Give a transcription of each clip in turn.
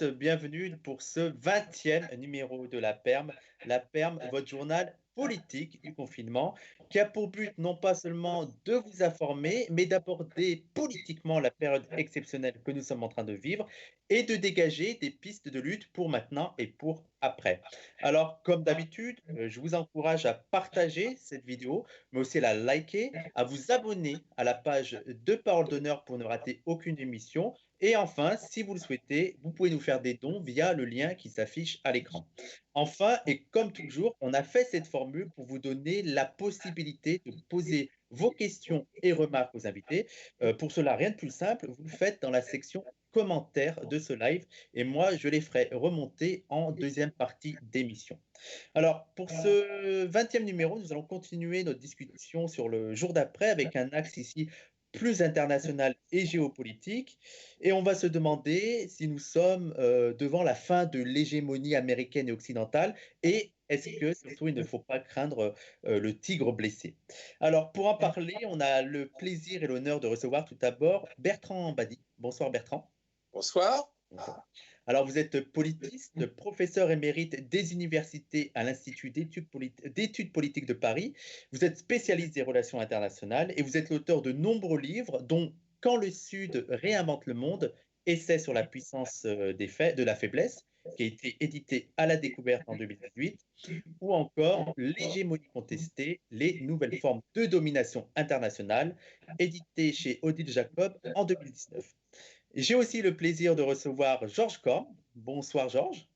Bienvenue pour ce 20e numéro de La Perme, votre journal politique du confinement, qui a pour but non pas seulement de vous informer, mais d'aborder politiquement la période exceptionnelle que nous sommes en train de vivre et de dégager des pistes de lutte pour maintenant et pour après. Alors, comme d'habitude, je vous encourage à partager cette vidéo, mais aussi à la liker, à vous abonner à la page de Parole d'honneur pour ne rater aucune émission. Et enfin, si vous le souhaitez, vous pouvez nous faire des dons via le lien qui s'affiche à l'écran. Enfin, et comme toujours, on a fait cette formule pour vous donner la possibilité de poser vos questions et remarques aux invités. Pour cela, rien de plus simple, vous le faites dans la section commentaires de ce live et moi, je les ferai remonter en deuxième partie d'émission. Alors, pour ce 20e numéro, nous allons continuer notre discussion sur le jour d'après avec un axe ici plus international et géopolitique. Et on va se demander si nous sommes devant la fin de l'hégémonie américaine et occidentale et est-ce que surtout il ne faut pas craindre le tigre blessé. Alors, pour en parler, on a le plaisir et l'honneur de recevoir tout d'abord Bertrand Badi. Bonsoir Bertrand. Bonsoir. Bonsoir. Alors, vous êtes politiste, professeur émérite des universités à l'Institut d'études politiques de Paris. Vous êtes spécialiste des relations internationales et vous êtes l'auteur de nombreux livres, dont Quand le Sud réinvente le monde, essai sur la puissance de la faiblesse, qui a été édité à la découverte en 2018, ou encore L'hégémonie contestée, les nouvelles formes de domination internationale, édité chez Odile Jacob en 2019. J'ai aussi le plaisir de recevoir Georges Corne. Bonsoir Georges.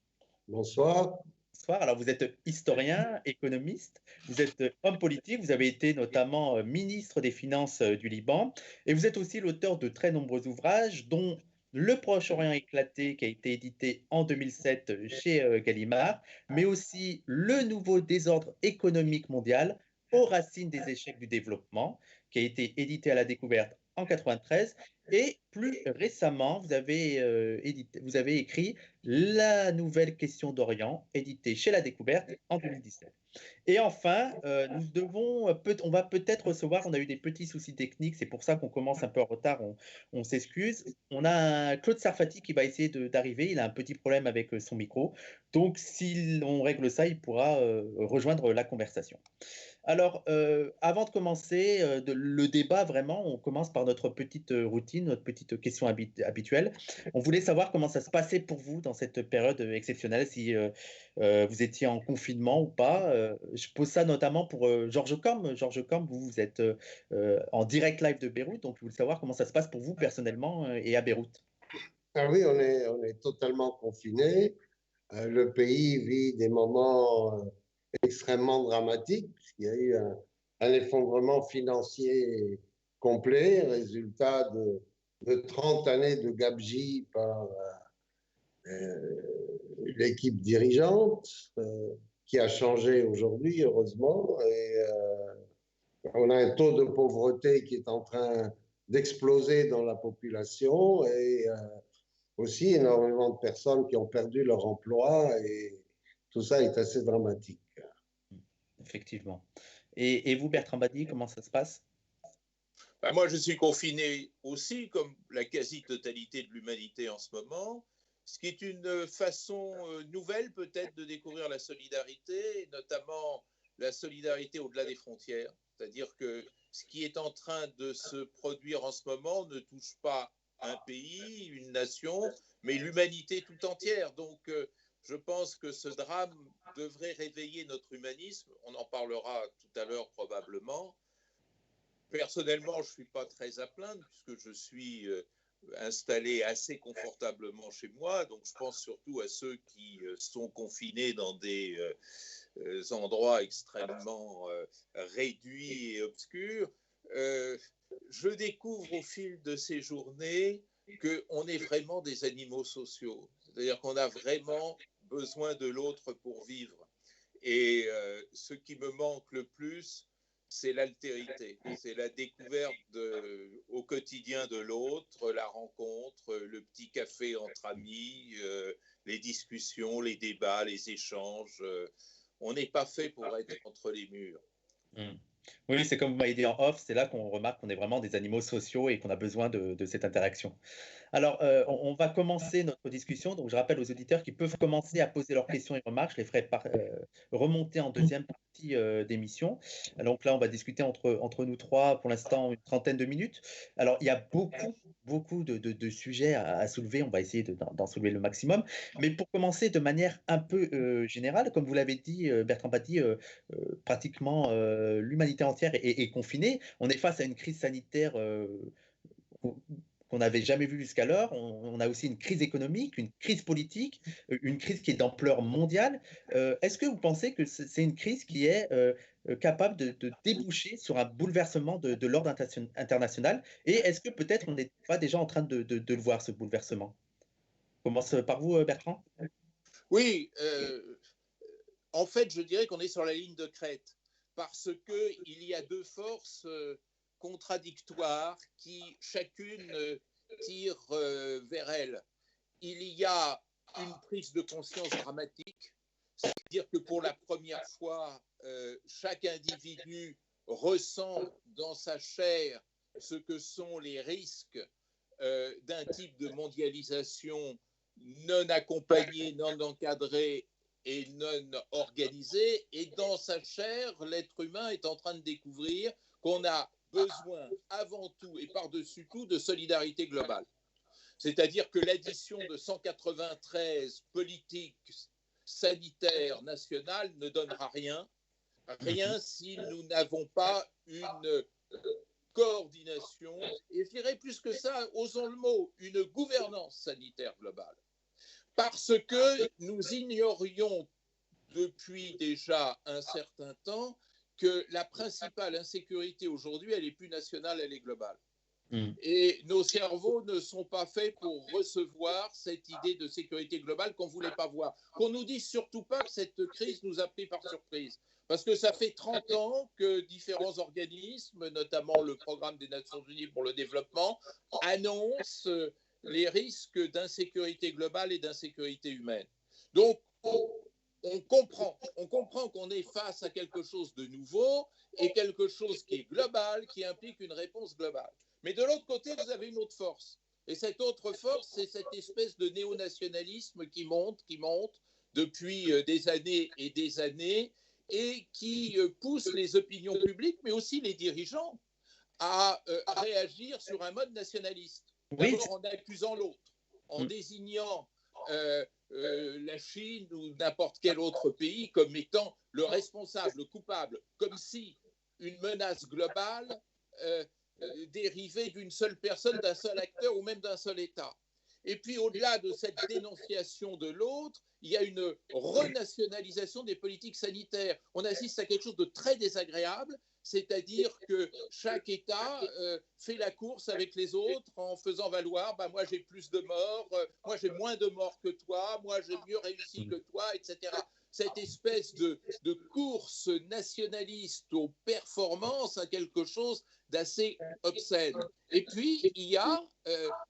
Bonsoir. Bonsoir. Alors vous êtes historien, économiste, vous êtes homme politique, vous avez été notamment ministre des Finances du Liban et vous êtes aussi l'auteur de très nombreux ouvrages dont Le Proche-Orient éclaté qui a été édité en 2007 chez Gallimard, mais aussi Le nouveau désordre économique mondial aux racines des échecs du développement qui a été édité à la découverte en 93. Et plus récemment, vous avez écrit La nouvelle question d'Orient, édité chez La Découverte en 2017. Et enfin, on va peut-être recevoir, on a eu des petits soucis techniques, c'est pour ça qu'on commence un peu en retard, on s'excuse. On a un Claude Sarfati qui va essayer d'arriver, il a un petit problème avec son micro, donc si on règle ça, il pourra rejoindre la conversation. Alors, avant de commencer le débat, vraiment, on commence par notre petite routine, notre petite question habituelle. On voulait savoir comment ça se passait pour vous dans cette période exceptionnelle, si vous étiez en confinement ou pas. Je pose ça notamment pour Georges Corme. Georges Corme, vous êtes en direct live de Beyrouth, donc je voulais savoir comment ça se passe pour vous personnellement et à Beyrouth. Ah oui, on est totalement confiné. Le pays vit des moments extrêmement dramatiques, puisqu'il y a eu un effondrement financier complet, résultat de 30 années de gabegie par l'équipe dirigeante, qui a changé aujourd'hui, heureusement. Et on a un taux de pauvreté qui est en train d'exploser dans la population et aussi énormément de personnes qui ont perdu leur emploi et tout ça est assez dramatique. Effectivement. Et vous, Bertrand Badi, comment ça se passe? Ben moi, je suis confiné aussi, comme la quasi-totalité de l'humanité en ce moment, ce qui est une façon nouvelle peut-être de découvrir la solidarité, et notamment la solidarité au-delà des frontières. C'est-à-dire que ce qui est en train de se produire en ce moment ne touche pas un pays, une nation, mais l'humanité tout entière. Donc, je pense que ce drame devrait réveiller notre humanisme. On en parlera tout à l'heure probablement. Personnellement, je ne suis pas très à plaindre puisque je suis installé assez confortablement chez moi. Donc, je pense surtout à ceux qui sont confinés dans des endroits extrêmement réduits et obscurs. Je découvre au fil de ces journées qu'on est vraiment des animaux sociaux. C'est-à-dire qu'on a vraiment besoin de l'autre pour vivre. Et ce qui me manque le plus, c'est l'altérité, c'est la découverte au quotidien de l'autre, la rencontre, le petit café entre amis, les discussions, les débats, les échanges. On n'est pas fait pour être entre les murs. Mm. Oui, c'est comme vous m'avez dit en off, c'est là qu'on remarque qu'on est vraiment des animaux sociaux et qu'on a besoin de cette interaction. Alors, on va commencer notre discussion. Donc, je rappelle aux auditeurs qui peuvent commencer à poser leurs questions et remarques. Je les ferai remonter en deuxième partie d'émission. Donc là, on va discuter entre nous trois pour l'instant une trentaine de minutes. Alors, il y a beaucoup de sujets à soulever. On va essayer d'en soulever le maximum. Mais pour commencer de manière un peu générale, comme vous l'avez dit, Bertrand Patti, pratiquement l'humanité entière est confinée. On est face à une crise sanitaire qu'on n'avait jamais vu jusqu'alors. On a aussi une crise économique, une crise politique, une crise qui est d'ampleur mondiale. Est-ce que vous pensez que c'est une crise qui est capable de déboucher sur un bouleversement de l'ordre international? Et est-ce que peut-être on n'est pas déjà en train de le voir, ce bouleversement? On commence par vous, Bertrand. Oui, en fait, je dirais qu'on est sur la ligne de crête parce qu'il y a deux forces contradictoires qui chacune tire vers elle. Il y a une prise de conscience dramatique, c'est-à-dire que pour la première fois, chaque individu ressent dans sa chair ce que sont les risques d'un type de mondialisation non accompagné, non encadré et non organisé. Et dans sa chair, l'être humain est en train de découvrir qu'on a besoin avant tout et par-dessus tout de solidarité globale. C'est-à-dire que l'addition de 193 politiques sanitaires nationales ne donnera rien si nous n'avons pas une coordination, et je dirais plus que ça, osons le mot, une gouvernance sanitaire globale. Parce que nous ignorions depuis déjà un certain temps que la principale insécurité aujourd'hui, elle n'est plus nationale, elle est globale. Et nos cerveaux ne sont pas faits pour recevoir cette idée de sécurité globale qu'on ne voulait pas voir. Qu'on nous dise surtout pas que cette crise nous a pris par surprise. Parce que ça fait 30 ans que différents organismes, notamment le Programme des Nations Unies pour le développement, annoncent les risques d'insécurité globale et d'insécurité humaine. Donc, on comprend qu'on est face à quelque chose de nouveau et quelque chose qui est global, qui implique une réponse globale. Mais de l'autre côté, vous avez une autre force. Et cette autre force, c'est cette espèce de néo-nationalisme qui monte depuis des années et qui pousse les opinions publiques, mais aussi les dirigeants, à réagir sur un mode nationaliste. D'abord en accusant l'autre, en désignant la Chine ou n'importe quel autre pays comme étant le responsable, le coupable, comme si une menace globale dérivait d'une seule personne, d'un seul acteur ou même d'un seul État. Et puis au-delà de cette dénonciation de l'autre, il y a une renationalisation des politiques sanitaires. On assiste à quelque chose de très désagréable, c'est-à-dire que chaque État fait la course avec les autres en faisant valoir bah, moi j'ai plus de morts, moi j'ai moins de morts que toi, moi j'ai mieux réussi que toi, etc. Cette espèce de course nationaliste aux performances a quelque chose d'assez obscène. Et puis, il y a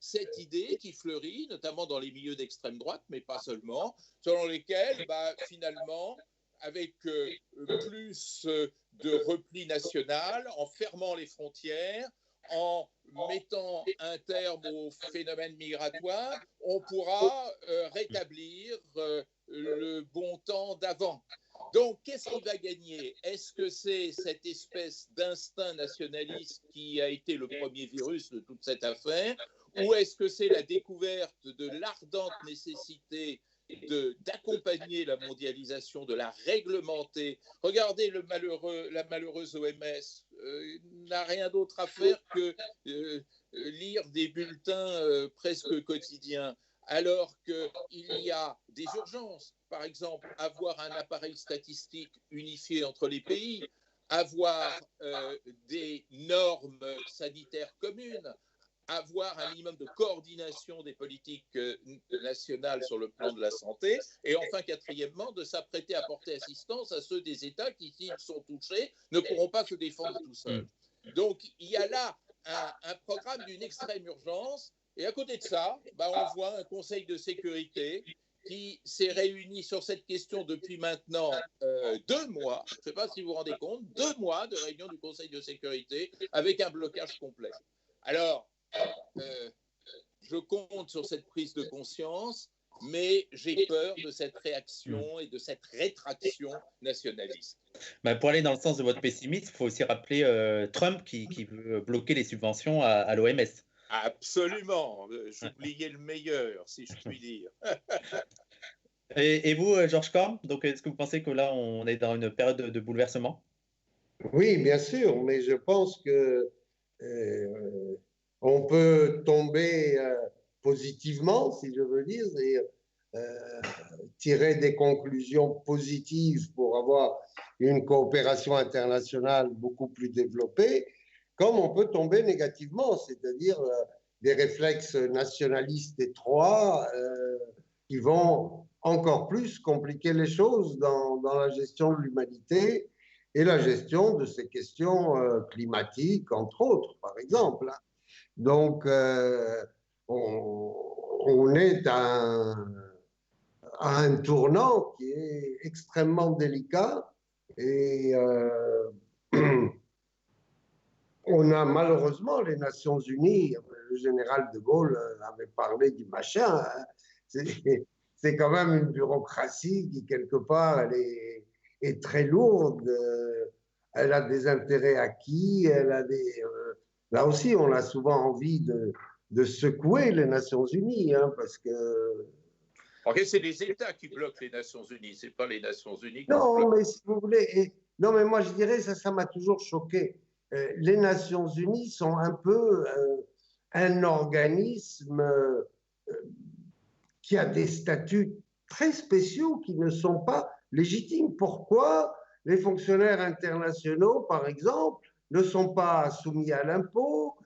cette idée qui fleurit, notamment dans les milieux d'extrême droite, mais pas seulement, selon lesquels, bah, finalement, avec plus de repli national, en fermant les frontières, en mettant un terme au phénomène migratoire, on pourra rétablir le bon temps d'avant. Donc, qu'est-ce qui va gagner? Est-ce que c'est cette espèce d'instinct nationaliste qui a été le premier virus de toute cette affaire? Ou est-ce que c'est la découverte de l'ardente nécessité d'accompagner la mondialisation, de la réglementer? Regardez la malheureuse OMS, n'a rien d'autre à faire que lire des bulletins presque quotidiens, alors qu'il y a des urgences. Par exemple, avoir un appareil statistique unifié entre les pays, avoir des normes sanitaires communes, avoir un minimum de coordination des politiques nationales sur le plan de la santé, et enfin, quatrièmement, de s'apprêter à porter assistance à ceux des États qui, s'ils sont touchés, ne pourront pas se défendre tout seuls. Donc, il y a là un programme d'une extrême urgence, et à côté de ça, bah, on voit un Conseil de sécurité qui s'est réuni sur cette question depuis maintenant 2 mois, je ne sais pas si vous vous rendez compte, 2 mois de réunion du Conseil de sécurité avec un blocage complet. Alors, je compte sur cette prise de conscience, mais j'ai peur de cette réaction et de cette rétraction nationaliste. Bah, pour aller dans le sens de votre pessimisme, il faut aussi rappeler Trump qui veut bloquer les subventions à l'OMS. Absolument, j'oubliais le meilleur, si je puis dire. Et vous, Georges Corm, donc est-ce que vous pensez que là, on est dans une période de bouleversement? Oui, bien sûr, mais je pense que on peut tomber positivement, si je veux dire, et tirer des conclusions positives pour avoir une coopération internationale beaucoup plus développée, comme on peut tomber négativement, c'est-à-dire des réflexes nationalistes étroits qui vont encore plus compliquer les choses dans la gestion de l'humanité et la gestion de ces questions climatiques, entre autres, par exemple. Donc, on est à un tournant qui est extrêmement délicat et on a malheureusement les Nations Unies, le général de Gaulle avait parlé du machin, hein. C'est quand même une bureaucratie qui, quelque part, est très lourde. Elle a des intérêts acquis. Là aussi, on a souvent envie de secouer les Nations Unies, hein, parce que... En fait, c'est les États qui bloquent les Nations Unies, ce n'est pas les Nations Unies qui se Non, bloquent. mais si vous voulez... Non, mais moi, je dirais, ça m'a toujours choqué. Les Nations Unies sont un peu un organisme qui a des statuts très spéciaux qui ne sont pas légitimes. Pourquoi les fonctionnaires internationaux, par exemple, ne sont pas soumis à l'impôt?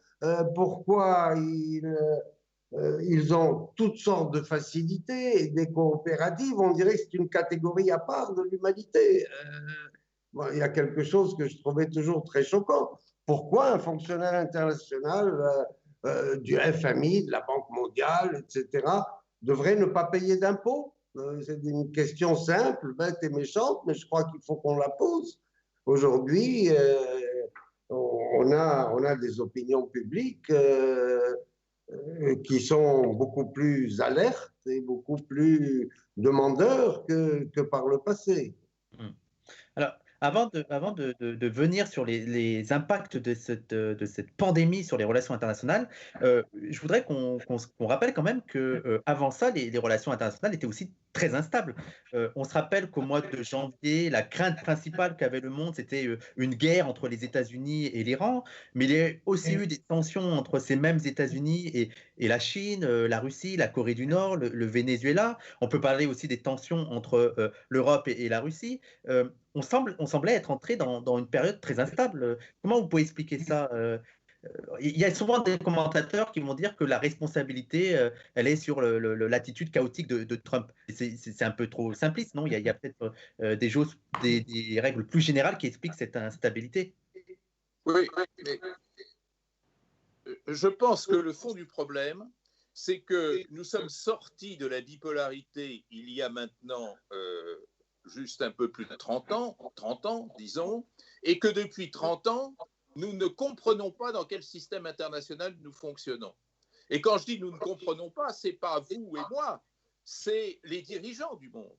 Pourquoi ils ont toutes sortes de facilités et des coopératives? On dirait que c'est une catégorie à part de l'humanité. Bon, il y a quelque chose que je trouvais toujours très choquant. Pourquoi un fonctionnaire international du FMI, de la Banque mondiale, etc., devrait ne pas payer d'impôts? C'est une question simple, bête et méchante, mais je crois qu'il faut qu'on la pose. Aujourd'hui, on a des opinions publiques qui sont beaucoup plus alertes et beaucoup plus demandeurs que par le passé. Alors, avant de venir sur les impacts de cette pandémie sur les relations internationales, je voudrais qu'on rappelle quand même que avant ça, les relations internationales étaient aussi très instables. On se rappelle qu'au mois de janvier, la crainte principale qu'avait le monde, c'était une guerre entre les États-Unis et l'Iran, mais il y a aussi eu des tensions entre ces mêmes États-Unis et la Chine, la Russie, la Corée du Nord, le Venezuela. On peut parler aussi des tensions entre l'Europe et la Russie. On semblait être entré dans une période très instable. Comment vous pouvez expliquer ça? Il y a souvent des commentateurs qui vont dire que la responsabilité, elle est sur l'attitude chaotique de Trump. C'est un peu trop simpliste, non? Il y a peut-être des règles plus générales qui expliquent cette instabilité. Oui, mais je pense que le fond du problème, c'est que nous sommes sortis de la bipolarité il y a maintenant juste un peu plus de 30 ans, disons, et que depuis 30 ans, nous ne comprenons pas dans quel système international nous fonctionnons. Et quand je dis nous ne comprenons pas, ce n'est pas vous et moi, c'est les dirigeants du monde.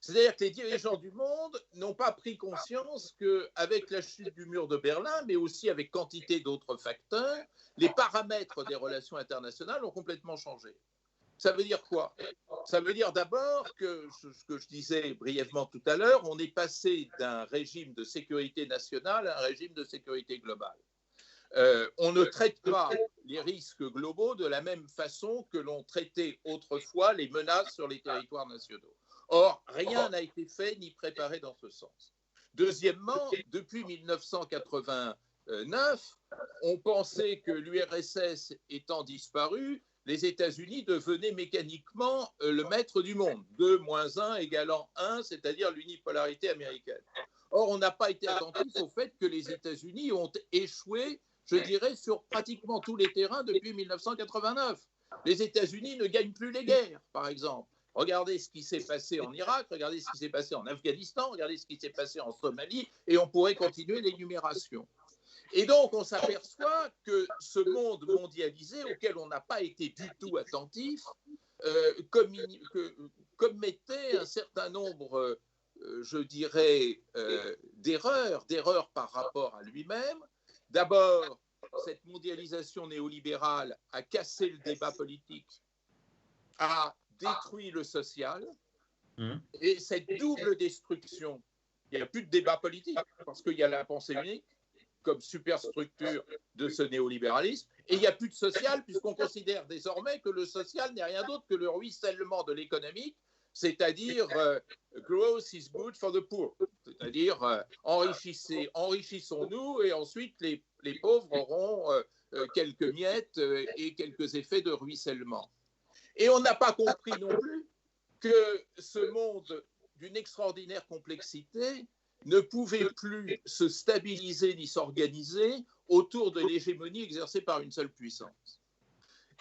C'est-à-dire que les dirigeants du monde n'ont pas pris conscience qu'avec la chute du mur de Berlin, mais aussi avec quantité d'autres facteurs, les paramètres des relations internationales ont complètement changé. Ça veut dire quoi? Ça veut dire d'abord que, ce que je disais brièvement tout à l'heure, on est passé d'un régime de sécurité nationale à un régime de sécurité globale. On ne traite pas les risques globaux de la même façon que l'on traitait autrefois les menaces sur les territoires nationaux. Or, rien n'a été fait ni préparé dans ce sens. Deuxièmement, depuis 1989, on pensait que l'URSS étant disparue, les États-Unis devenaient mécaniquement le maître du monde, 2 moins 1 égalant 1, c'est-à-dire l'unipolarité américaine. Or, on n'a pas été attentif au fait que les États-Unis ont échoué, je dirais, sur pratiquement tous les terrains depuis 1989. Les États-Unis ne gagnent plus les guerres, par exemple. Regardez ce qui s'est passé en Irak, regardez ce qui s'est passé en Afghanistan, regardez ce qui s'est passé en Somalie, et on pourrait continuer l'énumération. Et donc, on s'aperçoit que ce monde mondialisé, auquel on n'a pas été du tout attentif, commettait un certain nombre, je dirais, d'erreurs par rapport à lui-même. D'abord, cette mondialisation néolibérale a cassé le débat politique, a détruit le social, et cette double destruction, il n'y a plus de débat politique, parce qu'il y a la pensée unique comme superstructure de ce néolibéralisme, et il n'y a plus de social, puisqu'on considère désormais que le social n'est rien d'autre que le ruissellement de l'économique, c'est-à-dire growth is good for the poor, c'est-à-dire enrichissons-nous, et ensuite les pauvres auront quelques miettes et quelques effets de ruissellement. Et on n'a pas compris non plus que ce monde d'une extraordinaire complexité ne pouvait plus se stabiliser ni s'organiser autour de l'hégémonie exercée par une seule puissance.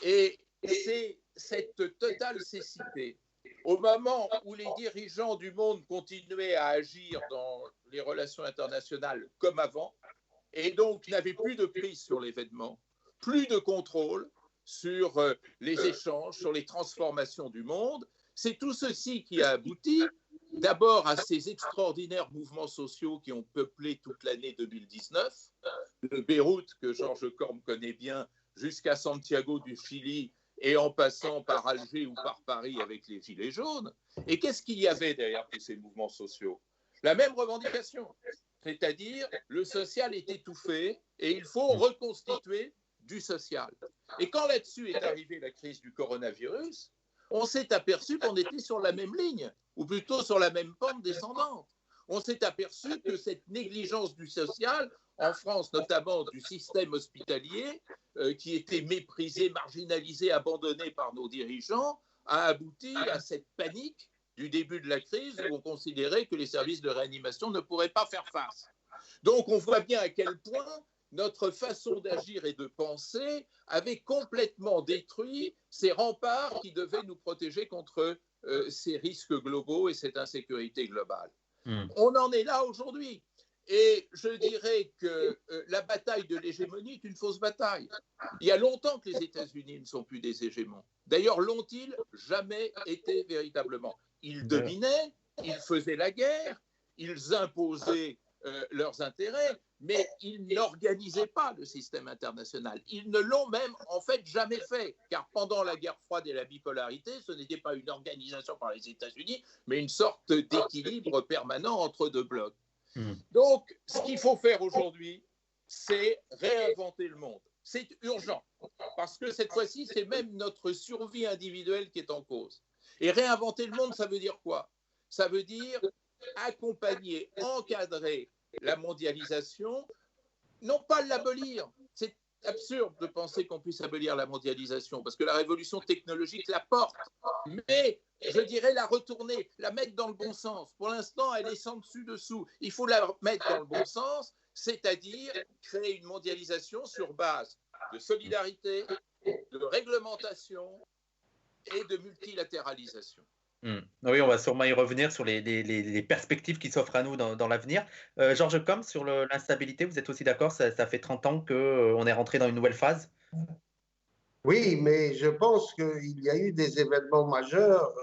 Et c'est cette totale cécité, au moment où les dirigeants du monde continuaient à agir dans les relations internationales comme avant, et donc n'avaient plus de prise sur l'événement, plus de contrôle sur les échanges, sur les transformations du monde. C'est tout ceci qui a abouti d'abord à ces extraordinaires mouvements sociaux qui ont peuplé toute l'année 2019, de Beyrouth, que Georges Corme connaît bien, jusqu'à Santiago du Chili, et en passant par Alger ou par Paris avec les Gilets jaunes. Et qu'est-ce qu'il y avait derrière tous ces mouvements sociaux? La même revendication, c'est-à-dire le social est étouffé et il faut reconstituer du social. Et quand là-dessus est arrivée la crise du coronavirus, on s'est aperçu qu'on était sur la même ligne, ou plutôt sur la même pente descendante. On s'est aperçu que cette négligence du social, en France notamment du système hospitalier, qui était méprisé, marginalisé, abandonné par nos dirigeants, a abouti à cette panique du début de la crise où on considérait que les services de réanimation ne pourraient pas faire face. Donc on voit bien à quel point notre façon d'agir et de penser avait complètement détruit ces remparts qui devaient nous protéger contre ces risques globaux et cette insécurité globale. On en est là aujourd'hui. Et je dirais que la bataille de l'hégémonie est une fausse bataille. Il y a longtemps que les États-Unis ne sont plus des hégémons. D'ailleurs, l'ont-ils jamais été véritablement? Ils dominaient, ils faisaient la guerre, ils imposaient leurs intérêts, mais ils n'organisaient pas le système international. Ils ne l'ont même en fait jamais fait, car pendant la guerre froide et la bipolarité, ce n'était pas une organisation par les États-Unis, mais une sorte d'équilibre permanent entre deux blocs. Donc, ce qu'il faut faire aujourd'hui, c'est réinventer le monde. C'est urgent, parce que cette fois-ci, c'est même notre survie individuelle qui est en cause. Et réinventer le monde, ça veut dire quoi? Ça veut dire accompagner, encadrer la mondialisation, non pas l'abolir. C'est absurde de penser qu'on puisse abolir la mondialisation, parce que la révolution technologique la porte, mais je dirais la retourner, la mettre dans le bon sens. Pour l'instant, elle est sans dessus-dessous. Il faut la mettre dans le bon sens, c'est-à-dire créer une mondialisation sur base de solidarité, de réglementation et de multilatéralisation. Oui, on va sûrement y revenir sur les perspectives qui s'offrent à nous dans l'avenir. Georges Corme, sur l'instabilité, vous êtes aussi d'accord, ça fait 30 ans qu'on est rentré dans une nouvelle phase? Oui, mais je pense qu'il y a eu des événements majeurs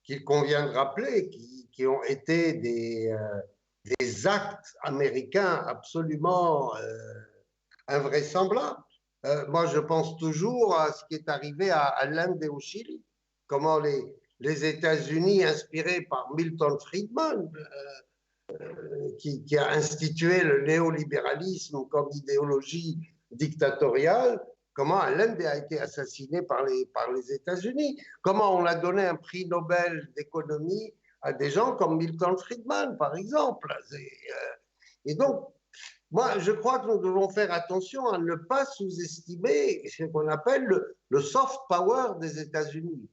qu'il convient de rappeler, qui ont été des actes américains absolument invraisemblables. Moi, je pense toujours à ce qui est arrivé à l'Inde et au Chili, comment les États-Unis, inspirés par Milton Friedman, qui a institué le néolibéralisme comme idéologie dictatoriale, comment l'Inde a été assassinée par les États-Unis, comment on a donné un prix Nobel d'économie à des gens comme Milton Friedman, par exemple. Et donc, moi, je crois que nous devons faire attention à ne pas sous-estimer ce qu'on appelle le soft power des États-Unis.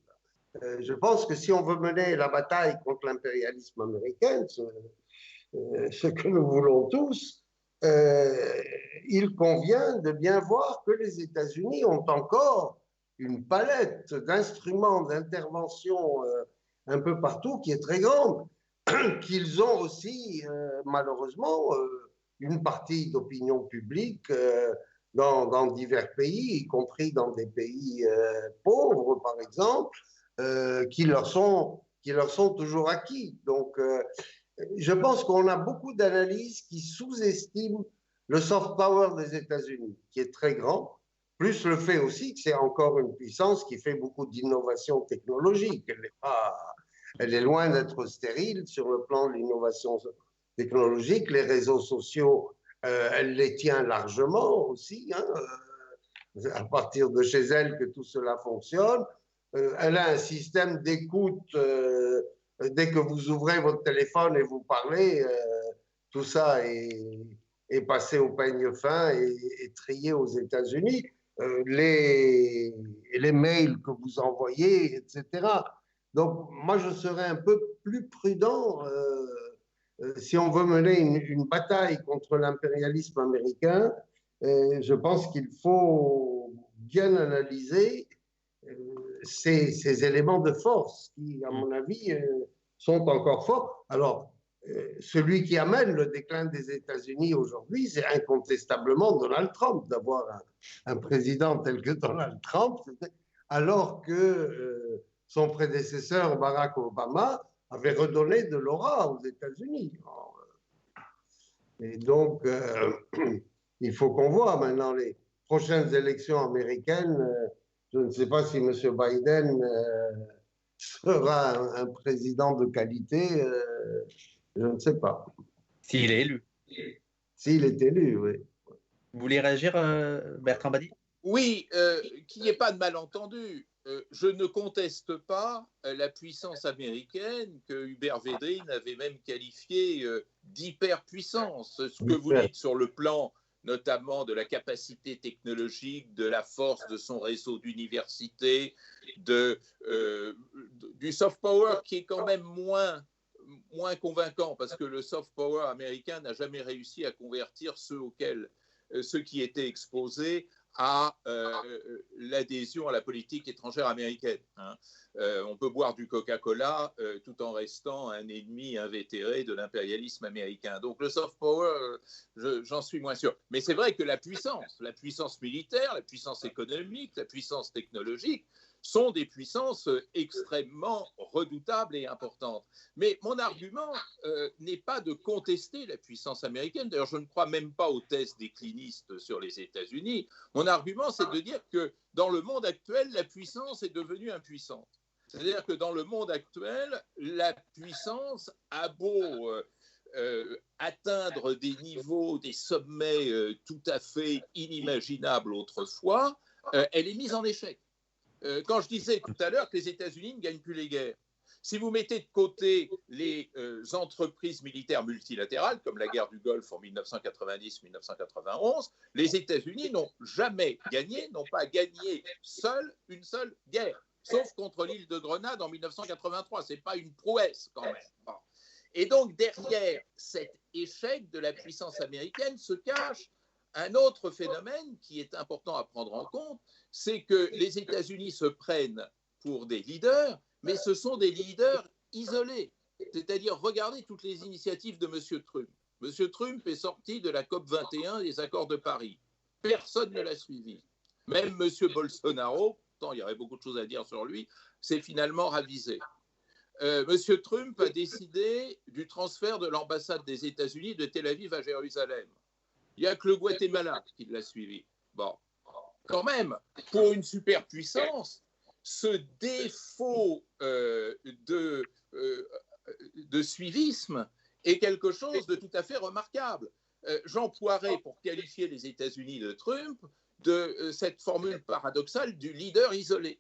Je pense que si on veut mener la bataille contre l'impérialisme américain, ce que nous voulons tous, il convient de bien voir que les États-Unis ont encore une palette d'instruments d'intervention un peu partout qui est très grande, qu'ils ont aussi malheureusement une partie d'opinion publique dans divers pays, y compris dans des pays pauvres, par exemple, qui leur sont toujours acquis. Donc, je pense qu'on a beaucoup d'analyses qui sous-estiment le soft power des États-Unis, qui est très grand, plus le fait aussi que c'est encore une puissance qui fait beaucoup d'innovation technologique. Elle est loin d'être stérile sur le plan de l'innovation technologique. Les réseaux sociaux, elle les tient largement aussi, hein, à partir de chez elle que tout cela fonctionne. Elle a un système d'écoute. Dès que vous ouvrez votre téléphone et vous parlez, tout ça est passé au peigne fin et trié aux États-Unis. Les mails que vous envoyez, etc. Donc, moi, je serais un peu plus prudent si on veut mener une bataille contre l'impérialisme américain. Je pense qu'il faut bien analyser ces éléments de force qui, à mon avis, sont encore forts. Alors, celui qui amène le déclin des États-Unis aujourd'hui, c'est incontestablement Donald Trump. D'avoir un président tel que Donald Trump, alors que son prédécesseur Barack Obama avait redonné de l'aura aux États-Unis. Et donc, il faut qu'on voit maintenant les prochaines élections américaines. Je ne sais pas si M. Biden sera un président de qualité. Je ne sais pas. S'il est élu. S'il est élu, oui. Vous voulez réagir, Bertrand Badi? Oui, qu'il n'y ait pas de malentendu. Je ne conteste pas la puissance américaine que Hubert Védrine avait même qualifiée d'hyperpuissance. Ce que vous dites sur le plan notamment de la capacité technologique, de la force de son réseau d'universités, du soft power qui est quand même moins convaincant parce que le soft power américain n'a jamais réussi à convertir ceux qui étaient exposés à l'adhésion à la politique étrangère américaine. Hein. On peut boire du Coca-Cola tout en restant un ennemi invétéré de l'impérialisme américain. Donc le soft power, j'en suis moins sûr. Mais c'est vrai que la puissance militaire, la puissance économique, la puissance technologique sont des puissances extrêmement redoutables et importantes. Mais mon argument n'est pas de contester la puissance américaine. D'ailleurs, je ne crois même pas aux thèses déclinistes sur les États-Unis. Mon argument, c'est de dire que dans le monde actuel, la puissance est devenue impuissante. C'est-à-dire que dans le monde actuel, la puissance a beau atteindre des niveaux, des sommets tout à fait inimaginables autrefois, elle est mise en échec. Quand je disais tout à l'heure que les États-Unis ne gagnent plus les guerres, si vous mettez de côté les entreprises militaires multilatérales, comme la guerre du Golfe en 1990-1991, les États-Unis n'ont jamais gagné, n'ont pas gagné une seule guerre, sauf contre l'île de Grenade en 1983. Ce n'est pas une prouesse quand même. Bon. Et donc derrière cet échec de la puissance américaine se cache un autre phénomène qui est important à prendre en compte, c'est que les États-Unis se prennent pour des leaders, mais ce sont des leaders isolés. C'est-à-dire, regardez toutes les initiatives de M. Trump. M. Trump est sorti de la COP 21 des accords de Paris. Personne ne l'a suivi. Même M. Bolsonaro, pourtant il y aurait beaucoup de choses à dire sur lui, s'est finalement ravisé. M. Trump a décidé du transfert de l'ambassade des États-Unis de Tel Aviv à Jérusalem. Il n'y a que le Guatemala qui l'a suivi. Bon, quand même, pour une superpuissance, ce défaut de suivisme est quelque chose de tout à fait remarquable. J'emploierais pour qualifier les États-Unis de Trump de cette formule paradoxale du leader isolé.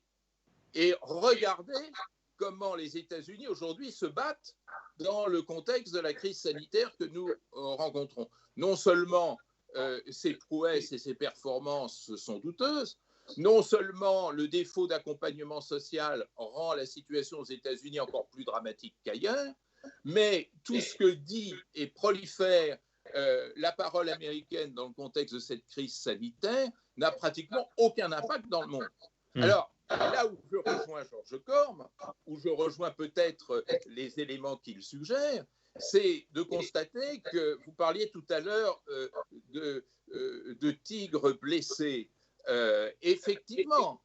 Et regardez comment les États-Unis aujourd'hui se battent dans le contexte de la crise sanitaire que nous rencontrons. Non seulement ses prouesses et ses performances sont douteuses, non seulement le défaut d'accompagnement social rend la situation aux États-Unis encore plus dramatique qu'ailleurs, mais tout ce que dit et prolifère la parole américaine dans le contexte de cette crise sanitaire n'a pratiquement aucun impact dans le monde. Alors, là où je rejoins Georges Corme, où je rejoins peut-être les éléments qu'il suggère, c'est de constater que vous parliez tout à l'heure de tigres blessés. Effectivement,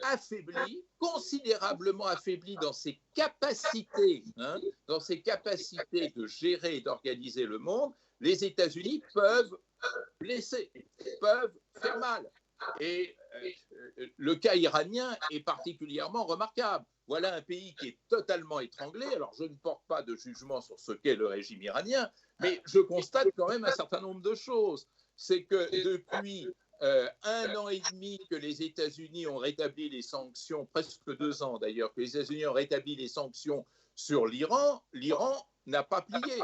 affaibli, considérablement affaibli dans ses capacités, dans ses capacités de gérer et d'organiser le monde, les États-Unis peuvent blesser, peuvent faire mal. Et le cas iranien est particulièrement remarquable. Voilà un pays qui est totalement étranglé. Alors, je ne porte pas de jugement sur ce qu'est le régime iranien, mais je constate quand même un certain nombre de choses. C'est que depuis 1 an et demi que les États-Unis ont rétabli les sanctions, presque 2 ans d'ailleurs, que les États-Unis ont rétabli les sanctions sur l'Iran, l'Iran n'a pas plié.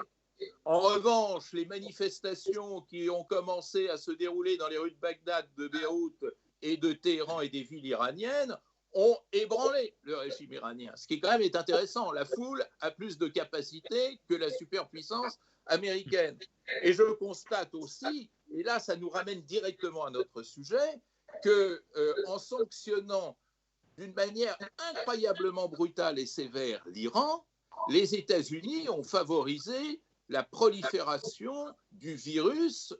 En revanche, les manifestations qui ont commencé à se dérouler dans les rues de Bagdad, de Beyrouth et de Téhéran et des villes iraniennes ont ébranlé le régime iranien. Ce qui quand même est intéressant, la foule a plus de capacité que la superpuissance américaine. Et je constate aussi, et là ça nous ramène directement à notre sujet, qu'en sanctionnant d'une manière incroyablement brutale et sévère l'Iran, les États-Unis ont favorisé la prolifération du virus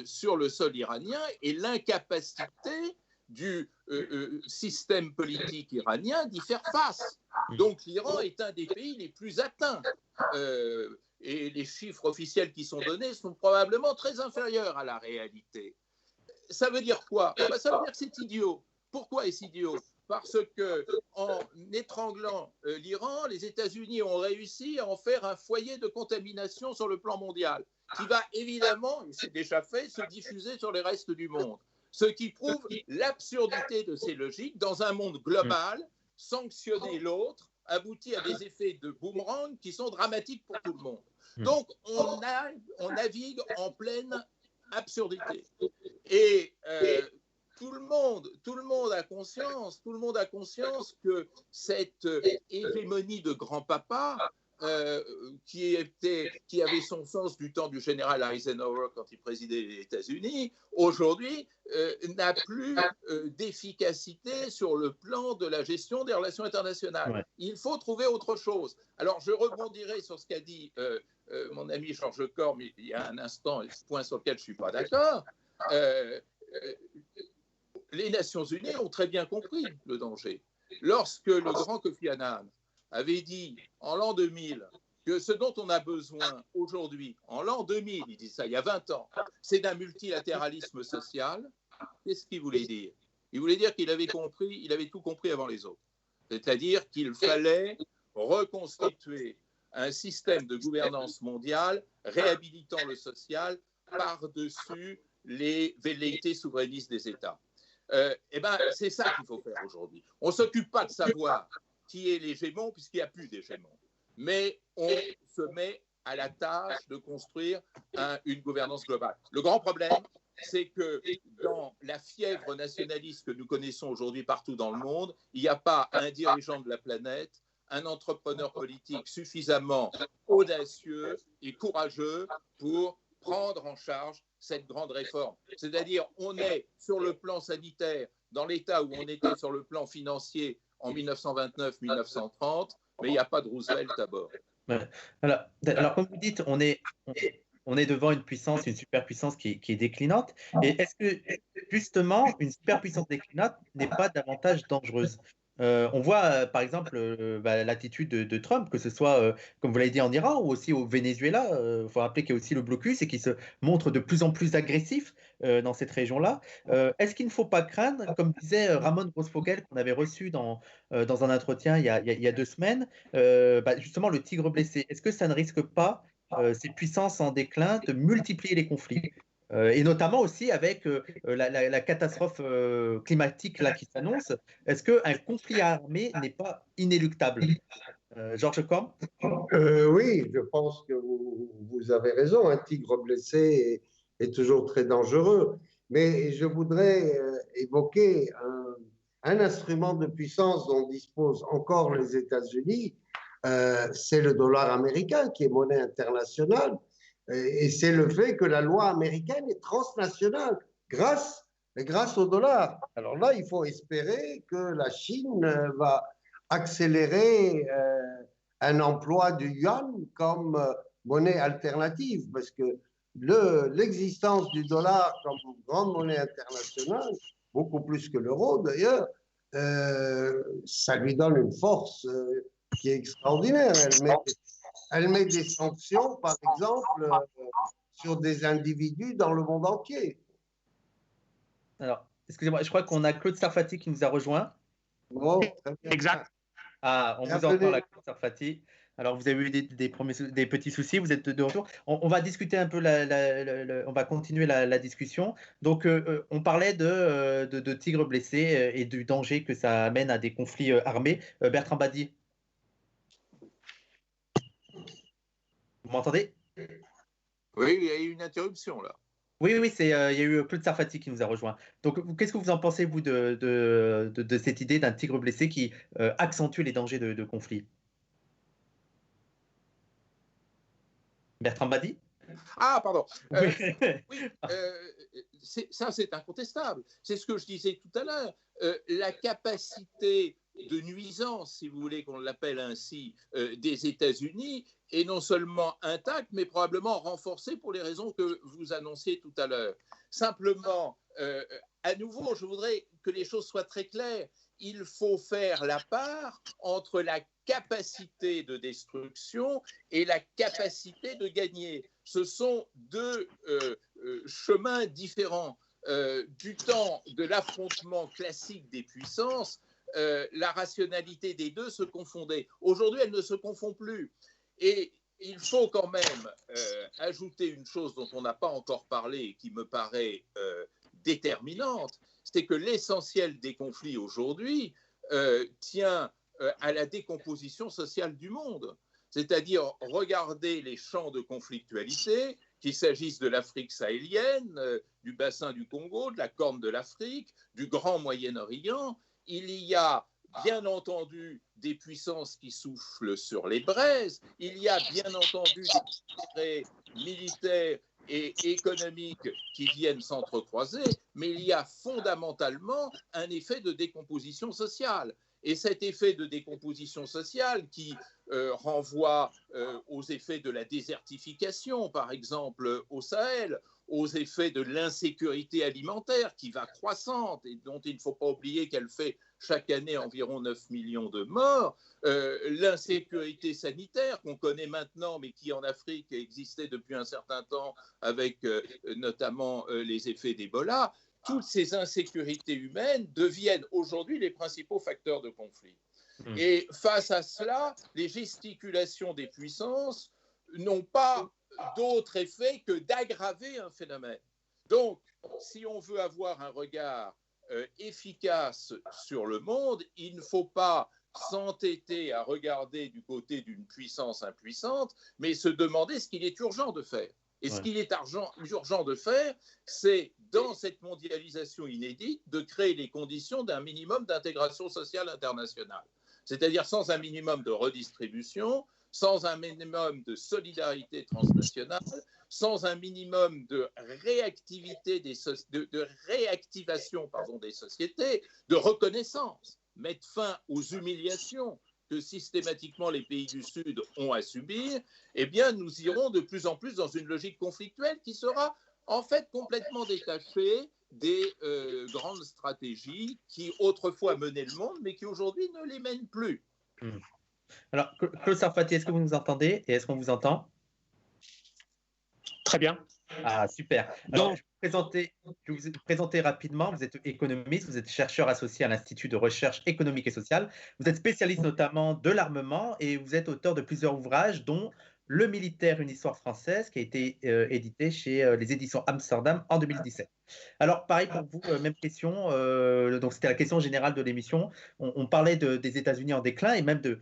sur le sol iranien et l'incapacité du système politique iranien d'y faire face. Donc l'Iran est un des pays les plus atteints. Et les chiffres officiels qui sont donnés sont probablement très inférieurs à la réalité. Ça veut dire quoi? Ça veut dire que c'est idiot. Pourquoi est-ce idiot? Parce qu'en étranglant l'Iran, les États-Unis ont réussi à en faire un foyer de contamination sur le plan mondial, qui va évidemment, et c'est déjà fait, se diffuser sur le reste du monde. Ce qui prouve l'absurdité de ces logiques. Dans un monde global, sanctionner l'autre aboutit à des effets de boomerang qui sont dramatiques pour tout le monde. Donc, on navigue en pleine absurdité. Et tout le monde a conscience que cette hégémonie de grand-papa qui avait son sens du temps du général Eisenhower quand il présidait les États-Unis, aujourd'hui n'a plus d'efficacité sur le plan de la gestion des relations internationales. Ouais. Il faut trouver autre chose. Alors, je rebondirai sur ce qu'a dit mon ami Georges Corr il y a un instant, point sur lequel je ne suis pas d'accord. Les Nations Unies ont très bien compris le danger. Lorsque le grand Kofi Annan avait dit en l'an 2000 que ce dont on a besoin aujourd'hui, en l'an 2000, il dit ça il y a 20 ans, c'est d'un multilatéralisme social, qu'est-ce qu'il voulait dire? Il voulait dire qu'il avait compris, il avait tout compris avant les autres. C'est-à-dire qu'il fallait reconstituer un système de gouvernance mondiale réhabilitant le social par-dessus les velléités souverainistes des États. C'est ça qu'il faut faire aujourd'hui. On ne s'occupe pas de savoir qui est l'hégémon, puisqu'il n'y a plus d'hégémon. Mais on se met à la tâche de construire une gouvernance globale. Le grand problème, c'est que dans la fièvre nationaliste que nous connaissons aujourd'hui partout dans le monde, il n'y a pas un dirigeant de la planète, un entrepreneur politique suffisamment audacieux et courageux pour prendre en charge cette grande réforme. C'est-à-dire, on est sur le plan sanitaire dans l'état où on était sur le plan financier en 1929-1930, mais il n'y a pas de Roosevelt à bord. Alors, comme vous dites, on est devant une puissance, une superpuissance qui est déclinante. Et est-ce que, justement, une superpuissance déclinante n'est pas davantage dangereuse? On voit, par exemple, l'attitude de Trump, que ce soit, comme vous l'avez dit, en Iran ou aussi au Venezuela. Il faut rappeler qu'il y a aussi le blocus et qui se montre de plus en plus agressif dans cette région-là. Est-ce qu'il ne faut pas craindre, comme disait Ramon Grossfogel, qu'on avait reçu dans un entretien il y a 2 semaines, justement le tigre blessé? Est-ce que ça ne risque pas, ces puissances en déclin, de multiplier les conflits? Et notamment aussi avec la catastrophe climatique là, qui s'annonce, est-ce qu'un conflit armé n'est pas inéluctable? Georges Corr? Oui, je pense que vous avez raison. Un tigre blessé est toujours très dangereux. Mais je voudrais évoquer un instrument de puissance dont disposent encore les États-Unis. C'est le dollar américain qui est monnaie internationale. Et c'est le fait que la loi américaine est transnationale grâce au dollar. Alors là, il faut espérer que la Chine va accélérer un emploi du yuan comme monnaie alternative, parce que l'existence du dollar comme grande monnaie internationale, beaucoup plus que l'euro d'ailleurs, ça lui donne une force qui est extraordinaire. Elle met des sanctions, par exemple, sur des individus dans le monde entier. Alors, excusez-moi, je crois qu'on a Claude Sarfati qui nous a rejoint. Bon, très bien. Exact. Ah, on vous entend, la Claude Sarfati. Alors, vous avez eu des petits soucis, vous êtes de retour. On va discuter un peu, on va continuer la discussion. Donc, on parlait de tigres blessés et du danger que ça amène à des conflits armés. Bertrand Badi, vous m'entendez? Oui, il y a eu une interruption là. Oui, il y a eu Claude Sarfati qui nous a rejoint. Donc, qu'est-ce que vous en pensez, vous, de cette idée d'un tigre blessé qui accentue les dangers de conflit? Bertrand Badi? Ah, pardon. Oui. Oui, ça c'est incontestable. C'est ce que je disais tout à l'heure. La capacité de nuisance, si vous voulez qu'on l'appelle ainsi, des États-Unis est non seulement intacte, mais probablement renforcée pour les raisons que vous annonciez tout à l'heure. Simplement, à nouveau, je voudrais que les choses soient très claires. Il faut faire la part entre la capacité de destruction et la capacité de gagner. Ce sont deux chemins différents. Du temps de l'affrontement classique des puissances, la rationalité des deux se confondait. Aujourd'hui, elle ne se confond plus. Et il faut quand même ajouter une chose dont on n'a pas encore parlé et qui me paraît déterminante, c'est que l'essentiel des conflits aujourd'hui tient à la décomposition sociale du monde. C'est-à-dire, regardez les champs de conflictualité, qu'il s'agisse de l'Afrique sahélienne, du bassin du Congo, de la Corne de l'Afrique, du Grand Moyen-Orient. Il y a bien entendu des puissances qui soufflent sur les braises, il y a bien entendu des intérêts militaires et économiques qui viennent s'entrecroiser, mais il y a fondamentalement un effet de décomposition sociale. Et cet effet de décomposition sociale qui renvoie aux effets de la désertification, par exemple au Sahel, aux effets de l'insécurité alimentaire qui va croissante et dont il ne faut pas oublier qu'elle fait chaque année environ 9 millions de morts, l'insécurité sanitaire qu'on connaît maintenant mais qui en Afrique existait depuis un certain temps avec notamment les effets d'Ebola. Toutes ces insécurités humaines deviennent aujourd'hui les principaux facteurs de conflit. Et face à cela, les gesticulations des puissances n'ont pas d'autre effet que d'aggraver un phénomène. Donc, si on veut avoir un regard efficace sur le monde, il ne faut pas s'entêter à regarder du côté d'une puissance impuissante, mais se demander ce qu'il est urgent de faire. Et ce qu'il est urgent de faire, c'est, dans cette mondialisation inédite, de créer les conditions d'un minimum d'intégration sociale internationale. C'est-à-dire sans un minimum de redistribution, sans un minimum de solidarité transnationale, sans un minimum de réactivité de réactivation des sociétés, de reconnaissance, mettre fin aux humiliations que systématiquement les pays du Sud ont à subir, eh bien nous irons de plus en plus dans une logique conflictuelle qui sera en fait complètement détachée des grandes stratégies qui autrefois menaient le monde, mais qui aujourd'hui ne les mènent plus. Alors, Claude Sarfati, est-ce que vous nous entendez et est-ce qu'on vous entend? Très bien. Ah, super. Alors, je vais vous présenter rapidement. Vous êtes économiste, vous êtes chercheur associé à l'Institut de recherche économique et sociale. Vous êtes spécialiste notamment de l'armement et vous êtes auteur de plusieurs ouvrages, dont Le militaire, une histoire française, qui a été édité chez les éditions Amsterdam en 2017. Alors, pareil pour vous, même question. Donc, c'était la question générale de l'émission. On parlait des États-Unis en déclin et même de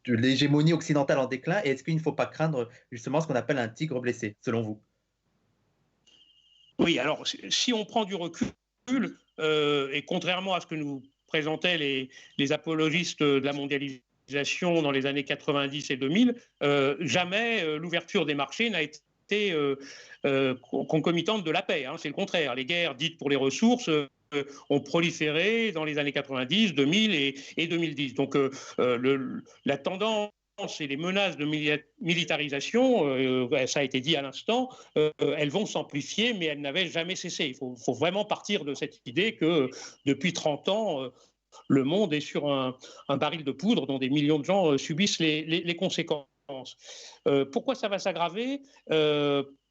l'hégémonie occidentale en déclin. Et est-ce qu'il ne faut pas craindre justement ce qu'on appelle un tigre blessé, selon vous? Oui, alors si on prend du recul, et contrairement à ce que nous présentaient les apologistes de la mondialisation dans les années 90 et 2000, jamais l'ouverture des marchés n'a été concomitante de la paix. Hein. C'est le contraire. Les guerres dites pour les ressources ont proliféré dans les années 90, 2000 et 2010. Donc la tendance et les menaces de militarisation, ça a été dit à l'instant, elles vont s'amplifier, mais elles n'avaient jamais cessé. Il faut vraiment partir de cette idée que depuis 30 ans, le monde est sur un baril de poudre dont des millions de gens subissent les conséquences. Pourquoi ça va s'aggraver?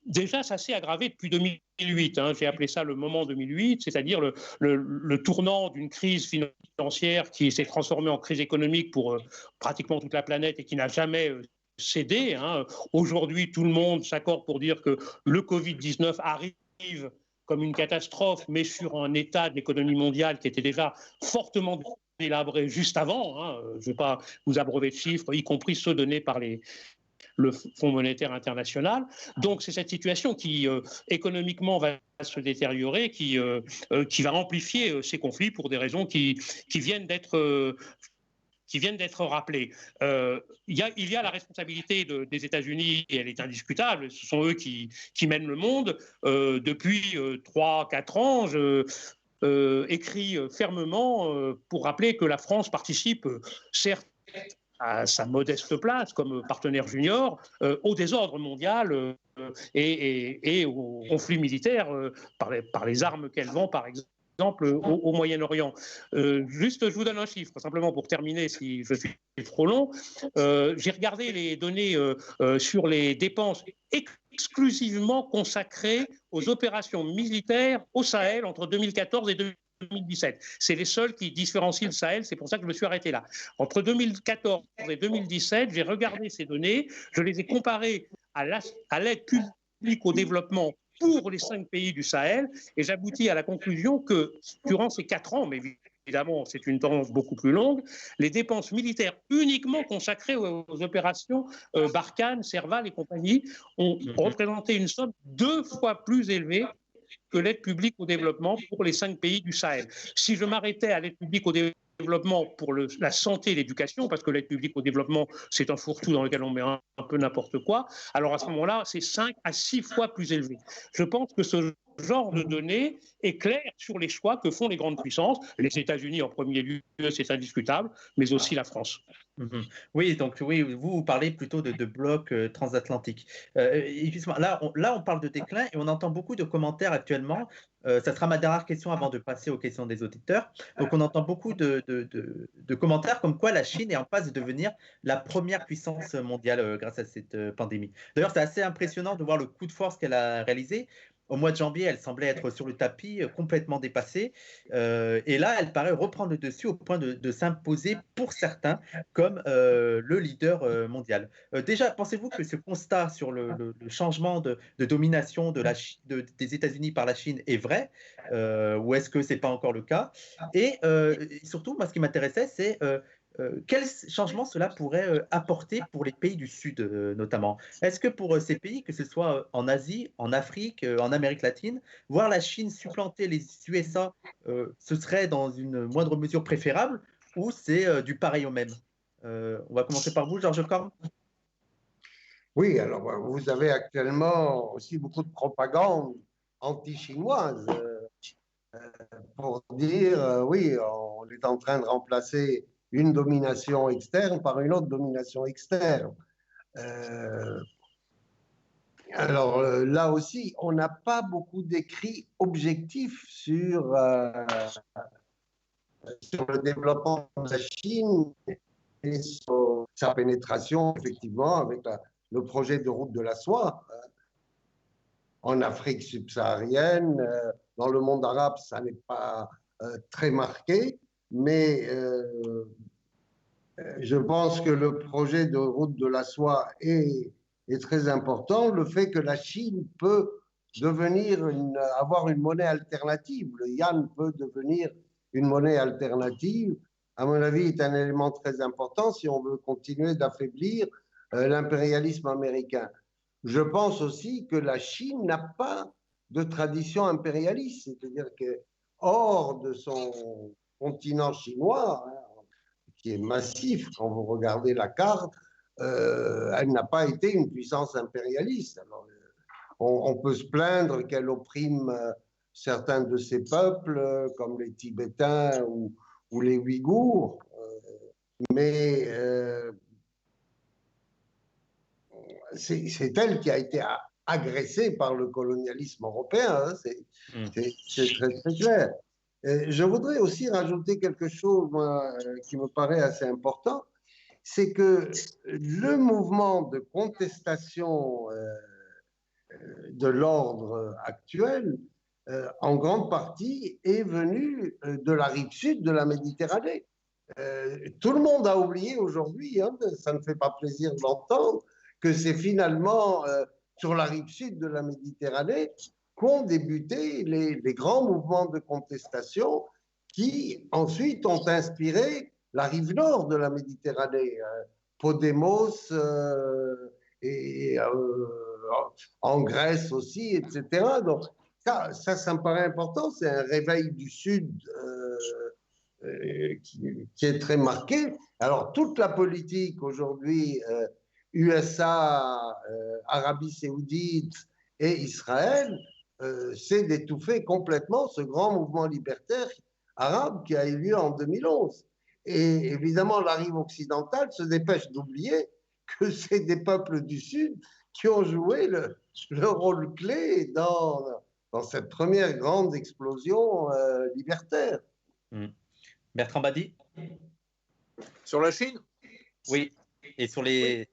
Déjà, ça s'est aggravé depuis 2008. Hein. J'ai appelé ça le moment 2008, c'est-à-dire le tournant d'une crise financière qui s'est transformée en crise économique pour pratiquement toute la planète et qui n'a jamais cédé. Hein. Aujourd'hui, tout le monde s'accorde pour dire que le Covid-19 arrive comme une catastrophe, mais sur un état de l'économie mondiale qui était déjà fortement délabré juste avant. Hein. Je ne vais pas vous abreuver de chiffres, y compris ceux donnés par le Fonds monétaire international. Donc c'est cette situation qui économiquement va se détériorer, qui va amplifier ces conflits pour des raisons qui viennent d'être rappelées. Il y a la responsabilité des États-Unis, et elle est indiscutable. Ce sont eux qui mènent le monde. Depuis 3-4 ans, écrit fermement pour rappeler que la France participe, certes, à sa modeste place comme partenaire junior au désordre mondial et au conflit militaire par les armes qu'elle vend, par exemple, au Moyen-Orient. Juste, je vous donne un chiffre, simplement pour terminer, si je suis trop long. J'ai regardé les données sur les dépenses exclusivement consacrées aux opérations militaires au Sahel entre 2014 et 2017. C'est les seuls qui différencient le Sahel, c'est pour ça que je me suis arrêté là. Entre 2014 et 2017, j'ai regardé ces données, je les ai comparées à l'aide publique au développement pour les 5 pays du Sahel, et j'aboutis à la conclusion que durant ces 4 ans, mais évidemment c'est une tendance beaucoup plus longue, les dépenses militaires uniquement consacrées aux opérations Barkhane, Serval et compagnie ont représenté une somme 2 fois plus élevée que l'aide publique au développement pour les 5 pays du Sahel. Si je m'arrêtais à l'aide publique au développement pour la santé et l'éducation, parce que l'aide publique au développement, c'est un fourre-tout dans lequel on met un peu n'importe quoi, alors à ce moment-là, c'est 5 à 6 fois plus élevé. Je pense que ce genre de données est clair sur les choix que font les grandes puissances, les États-Unis en premier lieu, c'est indiscutable, mais aussi la France. Oui, donc oui, vous parlez plutôt de blocs transatlantiques. Là, on parle de déclin et on entend beaucoup de commentaires actuellement. Ça sera ma dernière question avant de passer aux questions des auditeurs. Donc, on entend beaucoup de commentaires comme quoi la Chine est en passe de devenir la première puissance mondiale grâce à cette pandémie. D'ailleurs, c'est assez impressionnant de voir le coup de force qu'elle a réalisé. Au mois de janvier, elle semblait être sur le tapis, complètement dépassée. Et là, elle paraît reprendre le dessus au point de s'imposer pour certains comme le leader mondial. Déjà, pensez-vous que ce constat sur le changement de domination des États-Unis par la Chine est vrai ou est-ce que ce n'est pas encore le cas? Et surtout, moi, ce qui m'intéressait, c'est quel changement cela pourrait apporter pour les pays du Sud, notamment? Est-ce que pour ces pays, que ce soit en Asie, en Afrique, en Amérique latine, voir la Chine supplanter les USA, ce serait dans une moindre mesure préférable ou c'est du pareil au même? On va commencer par vous, Georges Corne. Oui, alors vous avez actuellement aussi beaucoup de propagande anti-chinoise pour dire oui, on est en train de remplacer une domination externe par une autre domination externe. Alors là aussi, on n'a pas beaucoup d'écrits objectifs sur le développement de la Chine et sur sa pénétration, effectivement, avec le projet de route de la soie en Afrique subsaharienne. Dans le monde arabe, ça n'est pas très marqué, mais je pense que le projet de route de la soie est très important. Le fait que la Chine peut avoir une monnaie alternative, le yuan peut devenir une monnaie alternative, à mon avis, est un élément très important si on veut continuer d'affaiblir l'impérialisme américain. Je pense aussi que la Chine n'a pas de tradition impérialiste, c'est-à-dire que hors de son continent chinois, qui est massif quand vous regardez la carte, elle n'a pas été une puissance impérialiste. Alors, on peut se plaindre qu'elle opprime certains de ces peuples, comme les Tibétains ou les Ouïghours, mais c'est elle qui a été agressée par le colonialisme européen, hein, c'est très, très clair. Je voudrais aussi rajouter quelque chose moi, qui me paraît assez important, c'est que le mouvement de contestation de l'ordre actuel, en grande partie, est venu de la rive sud de la Méditerranée. Tout le monde a oublié aujourd'hui, hein, ça ne fait pas plaisir de l'entendre, que c'est finalement sur la rive sud de la Méditerranée qu'ont débuté les grands mouvements de contestation qui ensuite ont inspiré la rive nord de la Méditerranée, Podemos et en Grèce aussi, etc. Donc ça me paraît important, c'est un réveil du Sud qui est très marqué. Alors, toute la politique aujourd'hui, USA, Arabie Saoudite et Israël, c'est d'étouffer complètement ce grand mouvement libertaire arabe qui a eu lieu en 2011. Et évidemment, la rive occidentale se dépêche d'oublier que c'est des peuples du Sud qui ont joué le rôle clé dans cette première grande explosion libertaire. Bertrand Badi? Sur la Chine? Oui, et sur les...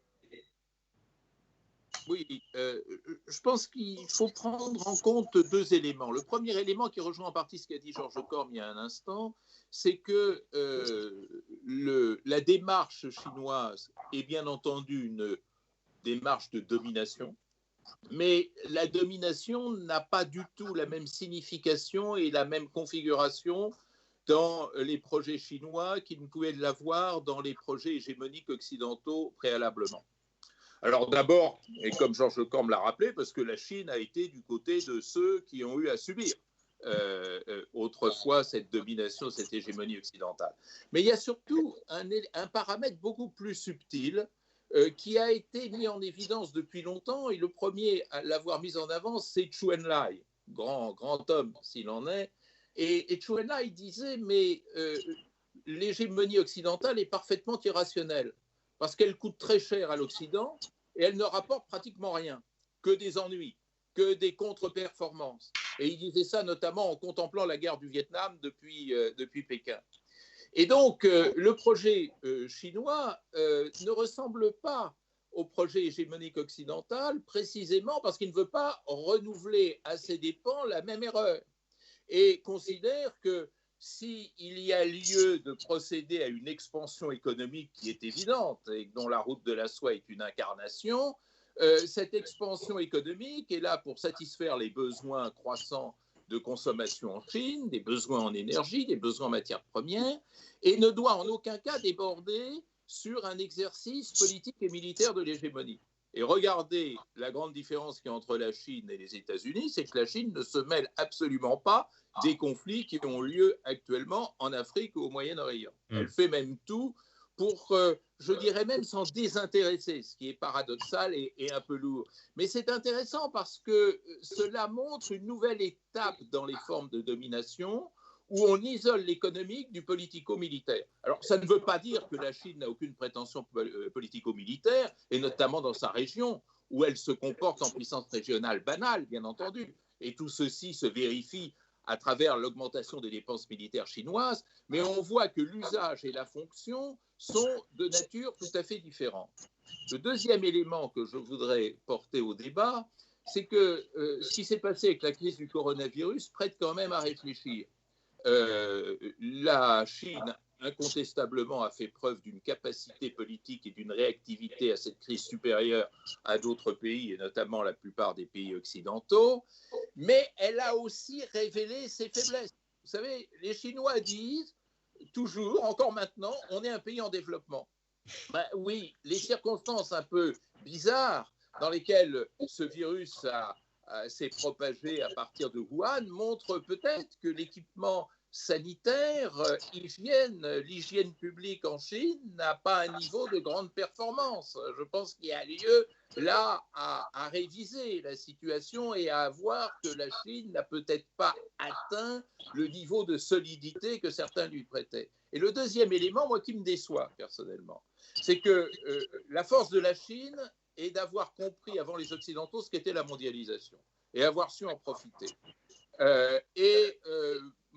Oui, je pense qu'il faut prendre en compte deux éléments. Le premier élément qui rejoint en partie ce qu'a dit Georges Corme il y a un instant, c'est que la démarche chinoise est bien entendu une démarche de domination, mais la domination n'a pas du tout la même signification et la même configuration dans les projets chinois qu'il ne pouvait l'avoir dans les projets hégémoniques occidentaux préalablement. Alors d'abord, et comme Georges Corme l'a rappelé, parce que la Chine a été du côté de ceux qui ont eu à subir autrefois cette domination, cette hégémonie occidentale. Mais il y a surtout un paramètre beaucoup plus subtil qui a été mis en évidence depuis longtemps, et le premier à l'avoir mis en avant, c'est Zhou Enlai, grand homme s'il en est. Et Zhou Enlai disait, mais l'hégémonie occidentale est parfaitement irrationnelle, parce qu'elle coûte très cher à l'Occident et elle ne rapporte pratiquement rien, que des ennuis, que des contre-performances. Et il disait ça notamment en contemplant la guerre du Vietnam depuis Pékin. Et donc, le projet chinois ne ressemble pas au projet hégémonique occidental, précisément parce qu'il ne veut pas renouveler à ses dépens la même erreur et considère que s'il y a lieu de procéder à une expansion économique qui est évidente et dont la route de la soie est une incarnation, cette expansion économique est là pour satisfaire les besoins croissants de consommation en Chine, des besoins en énergie, des besoins en matières premières, et ne doit en aucun cas déborder sur un exercice politique et militaire de l'hégémonie. Et regardez la grande différence qu'il y a entre la Chine et les États-Unis, c'est que la Chine ne se mêle absolument pas des conflits qui ont lieu actuellement en Afrique ou au Moyen-Orient. Elle fait même tout pour, je dirais même, s'en désintéresser, ce qui est paradoxal et un peu lourd. Mais c'est intéressant parce que cela montre une nouvelle étape dans les formes de domination où on isole l'économique du politico-militaire. Alors, ça ne veut pas dire que la Chine n'a aucune prétention politico-militaire, et notamment dans sa région, où elle se comporte en puissance régionale banale, bien entendu. Et tout ceci se vérifie à travers l'augmentation des dépenses militaires chinoises, mais on voit que l'usage et la fonction sont de nature tout à fait différente. Le deuxième élément que je voudrais porter au débat, c'est que ce qui s'est passé avec la crise du coronavirus prête quand même à réfléchir. La Chine, incontestablement, a fait preuve d'une capacité politique et d'une réactivité à cette crise supérieure à d'autres pays, et notamment la plupart des pays occidentaux, mais elle a aussi révélé ses faiblesses. Vous savez, les Chinois disent toujours, encore maintenant, on est un pays en développement. Ben oui, les circonstances un peu bizarres dans lesquelles ce virus s'est propagé à partir de Wuhan montrent peut-être que l'équipement sanitaire, l'hygiène publique en Chine n'a pas un niveau de grande performance. Je pense qu'il y a lieu là à réviser la situation et à voir que la Chine n'a peut-être pas atteint le niveau de solidité que certains lui prêtaient. Et le deuxième élément, moi, qui me déçoit personnellement, c'est que la force de la Chine est d'avoir compris avant les Occidentaux ce qu'était la mondialisation et avoir su en profiter.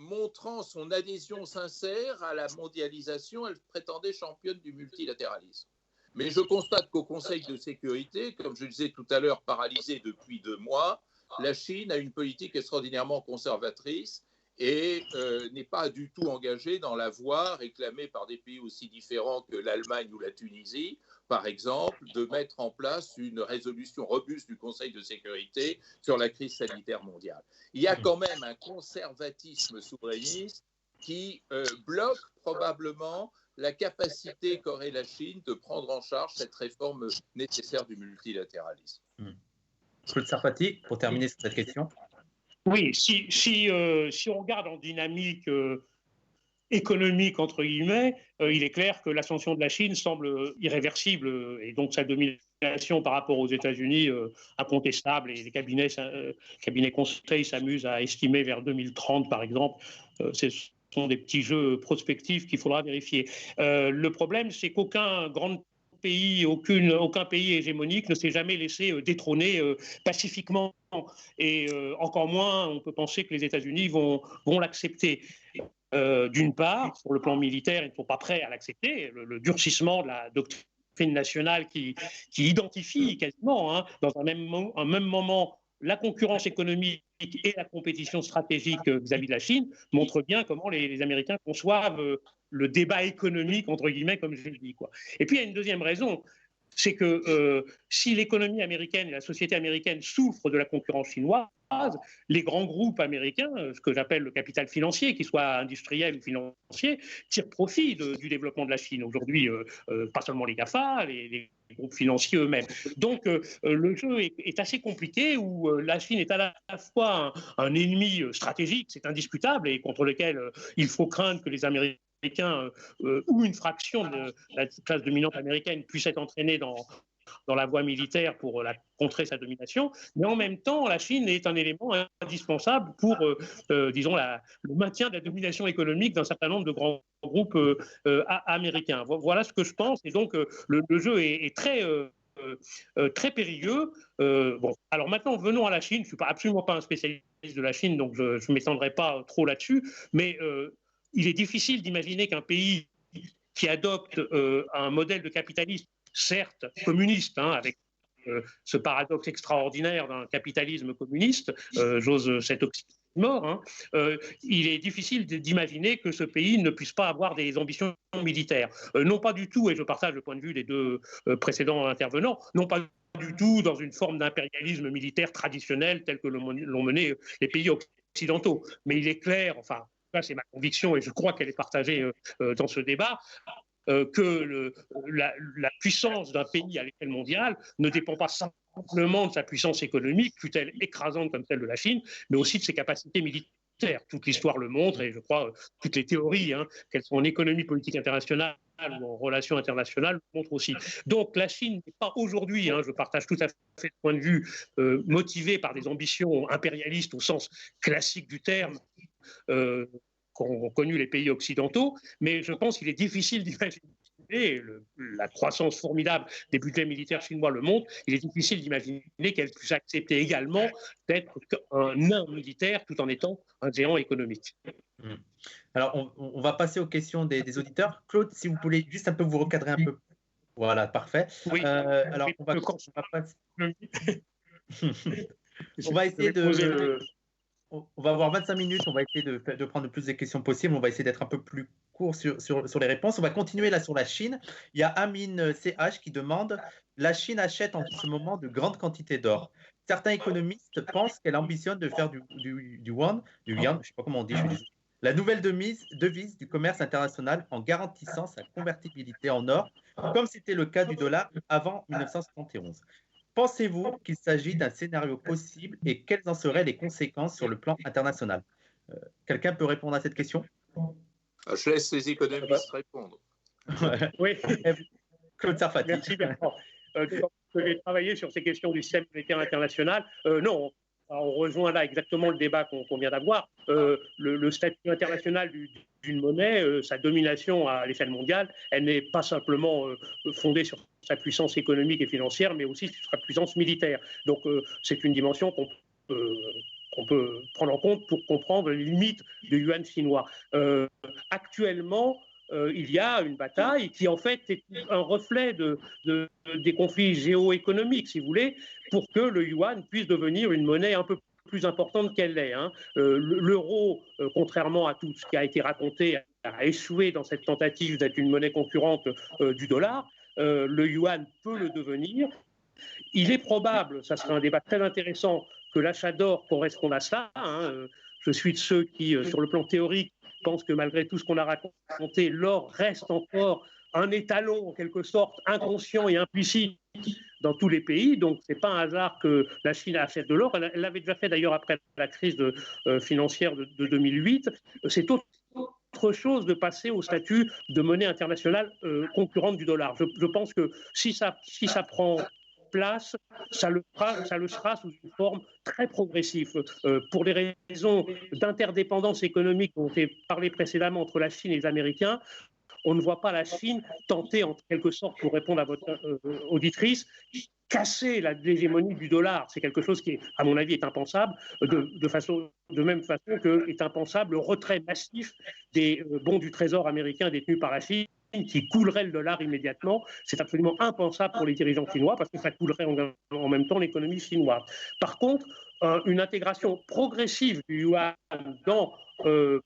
Montrant son adhésion sincère à la mondialisation, elle prétendait championne du multilatéralisme. Mais je constate qu'au Conseil de sécurité, comme je le disais tout à l'heure, paralysé depuis 2 mois, la Chine a une politique extraordinairement conservatrice et n'est pas du tout engagée dans la voie réclamée par des pays aussi différents que l'Allemagne ou la Tunisie, par exemple, de mettre en place une résolution robuste du Conseil de sécurité sur la crise sanitaire mondiale. Il y a quand même un conservatisme souverainiste qui bloque probablement la capacité qu'aurait la Chine de prendre en charge cette réforme nécessaire du multilatéralisme. Claude Sarfati, pour terminer sur cette question. Oui, si on regarde en dynamique économique, entre guillemets, il est clair que l'ascension de la Chine semble irréversible et donc sa domination par rapport aux États-Unis incontestable. Et les cabinets conseils s'amusent à estimer vers 2030, par exemple. Ce sont des petits jeux prospectifs qu'il faudra vérifier. Le problème, c'est qu'aucun grand pays, aucun pays hégémonique ne s'est jamais laissé détrôner pacifiquement. Et encore moins, on peut penser que les États-Unis vont l'accepter. D'une part, sur le plan militaire, ils ne sont pas prêts à l'accepter. Le durcissement de la doctrine nationale qui identifie quasiment, dans un même moment, la concurrence économique et la compétition stratégique vis-à-vis de la Chine montrent bien comment les Américains conçoivent le débat économique, entre guillemets, comme je le dis, quoi. Et puis, il y a une deuxième raison, c'est que si l'économie américaine et la société américaine souffrent de la concurrence chinoise, les grands groupes américains, ce que j'appelle le capital financier, qu'il soit industriel ou financier, tirent profit du développement de la Chine. Aujourd'hui, pas seulement les GAFA, les groupes financiers eux-mêmes. Donc, le jeu est assez compliqué où la Chine est à la fois un ennemi stratégique, c'est indiscutable, et contre lequel il faut craindre que les Américains ou une fraction de la classe dominante américaine puisse être entraînée dans la voie militaire pour contrer sa domination, mais en même temps, la Chine est un élément indispensable pour, disons, le maintien de la domination économique d'un certain nombre de grands groupes américains. Voilà ce que je pense, et donc le jeu est très périlleux. Bon, alors maintenant, venons à la Chine. Je ne suis absolument pas un spécialiste de la Chine, donc je ne m'étendrai pas trop là-dessus, mais il est difficile d'imaginer qu'un pays qui adopte un modèle de capitalisme, certes communiste, avec ce paradoxe extraordinaire d'un capitalisme communiste, j'ose cet oxymore, il est difficile d'imaginer que ce pays ne puisse pas avoir des ambitions militaires. Non pas du tout, et je partage le point de vue des deux précédents intervenants, non pas du tout dans une forme d'impérialisme militaire traditionnel tel que l'ont mené les pays occidentaux. Mais il est clair, enfin, ça c'est ma conviction et je crois qu'elle est partagée dans ce débat, que la puissance d'un pays à l'échelle mondiale ne dépend pas simplement de sa puissance économique, fût-elle écrasante comme celle de la Chine, mais aussi de ses capacités militaires. Toute l'histoire le montre, et je crois toutes les théories, qu'elles soient en économie politique internationale ou en relations internationales, le montrent aussi. Donc la Chine n'est pas aujourd'hui, je partage tout à fait le point de vue, motivée par des ambitions impérialistes au sens classique du terme, qu'ont connu les pays occidentaux, mais je pense qu'il est difficile d'imaginer, la croissance formidable des budgets militaires chinois le montre, il est difficile d'imaginer qu'elle puisse accepter également d'être un nain militaire tout en étant un géant économique. Alors, on va passer aux questions des auditeurs. Claude, si vous voulez juste un peu vous recadrer un peu. Voilà, parfait. Oui. Alors, on va essayer de... On va avoir 25 minutes, on va essayer de prendre le plus de questions possible, on va essayer d'être un peu plus court sur les réponses. On va continuer là sur la Chine. Il y a Amine CH qui demande « La Chine achète en ce moment de grandes quantités d'or. Certains économistes pensent qu'elle ambitionne de faire du yuan, je ne sais pas comment on dit, je suis désolé, la nouvelle devise du commerce international en garantissant sa convertibilité en or, comme c'était le cas du dollar avant 1971. Pensez-vous qu'il s'agit d'un scénario possible et quelles en seraient les conséquences sur le plan international ? Quelqu'un peut répondre à cette question? Je laisse les économistes répondre. Oui. Claude Sarfati. Merci Bertrand. J'ai travaillé sur ces questions du système monétaire international. Non, on rejoint là exactement le débat qu'on vient d'avoir. Le statut international d'une monnaie, sa domination à l'échelle mondiale, elle n'est pas simplement fondée sur sa puissance économique et financière, mais aussi sur sa puissance militaire. Donc c'est une dimension qu'on peut prendre en compte pour comprendre les limites du yuan chinois. Actuellement, il y a une bataille qui en fait est un reflet des conflits géoéconomiques, si vous voulez, pour que le yuan puisse devenir une monnaie un peu plus importante qu'elle l'est. L'euro, contrairement à tout ce qui a été raconté, a échoué dans cette tentative d'être une monnaie concurrente du dollar. Le yuan peut le devenir. Il est probable, ça sera un débat très intéressant, que l'achat d'or corresponde à ça. Je suis de ceux qui, sur le plan théorique, pensent que malgré tout ce qu'on a raconté, l'or reste encore un étalon, en quelque sorte, inconscient et implicite dans tous les pays. Donc, ce n'est pas un hasard que la Chine achète de l'or. Elle l'avait déjà fait d'ailleurs après la crise financière de 2008. C'est autre chose de passer au statut de monnaie internationale concurrente du dollar. Je pense que si ça prend place, ça le sera sous une forme très progressive. Pour les raisons d'interdépendance économique dont j'ai parlé précédemment entre la Chine et les Américains, on ne voit pas la Chine tenter, en quelque sorte, pour répondre à votre auditrice, casser l'hégémonie du dollar. C'est quelque chose qui, à mon avis, est impensable, de même façon qu'est impensable le retrait massif des bons du Trésor américain détenus par la Chine, qui coulerait le dollar immédiatement. C'est absolument impensable pour les dirigeants chinois parce que ça coulerait en même temps l'économie chinoise. Par contre, une intégration progressive du yuan dans,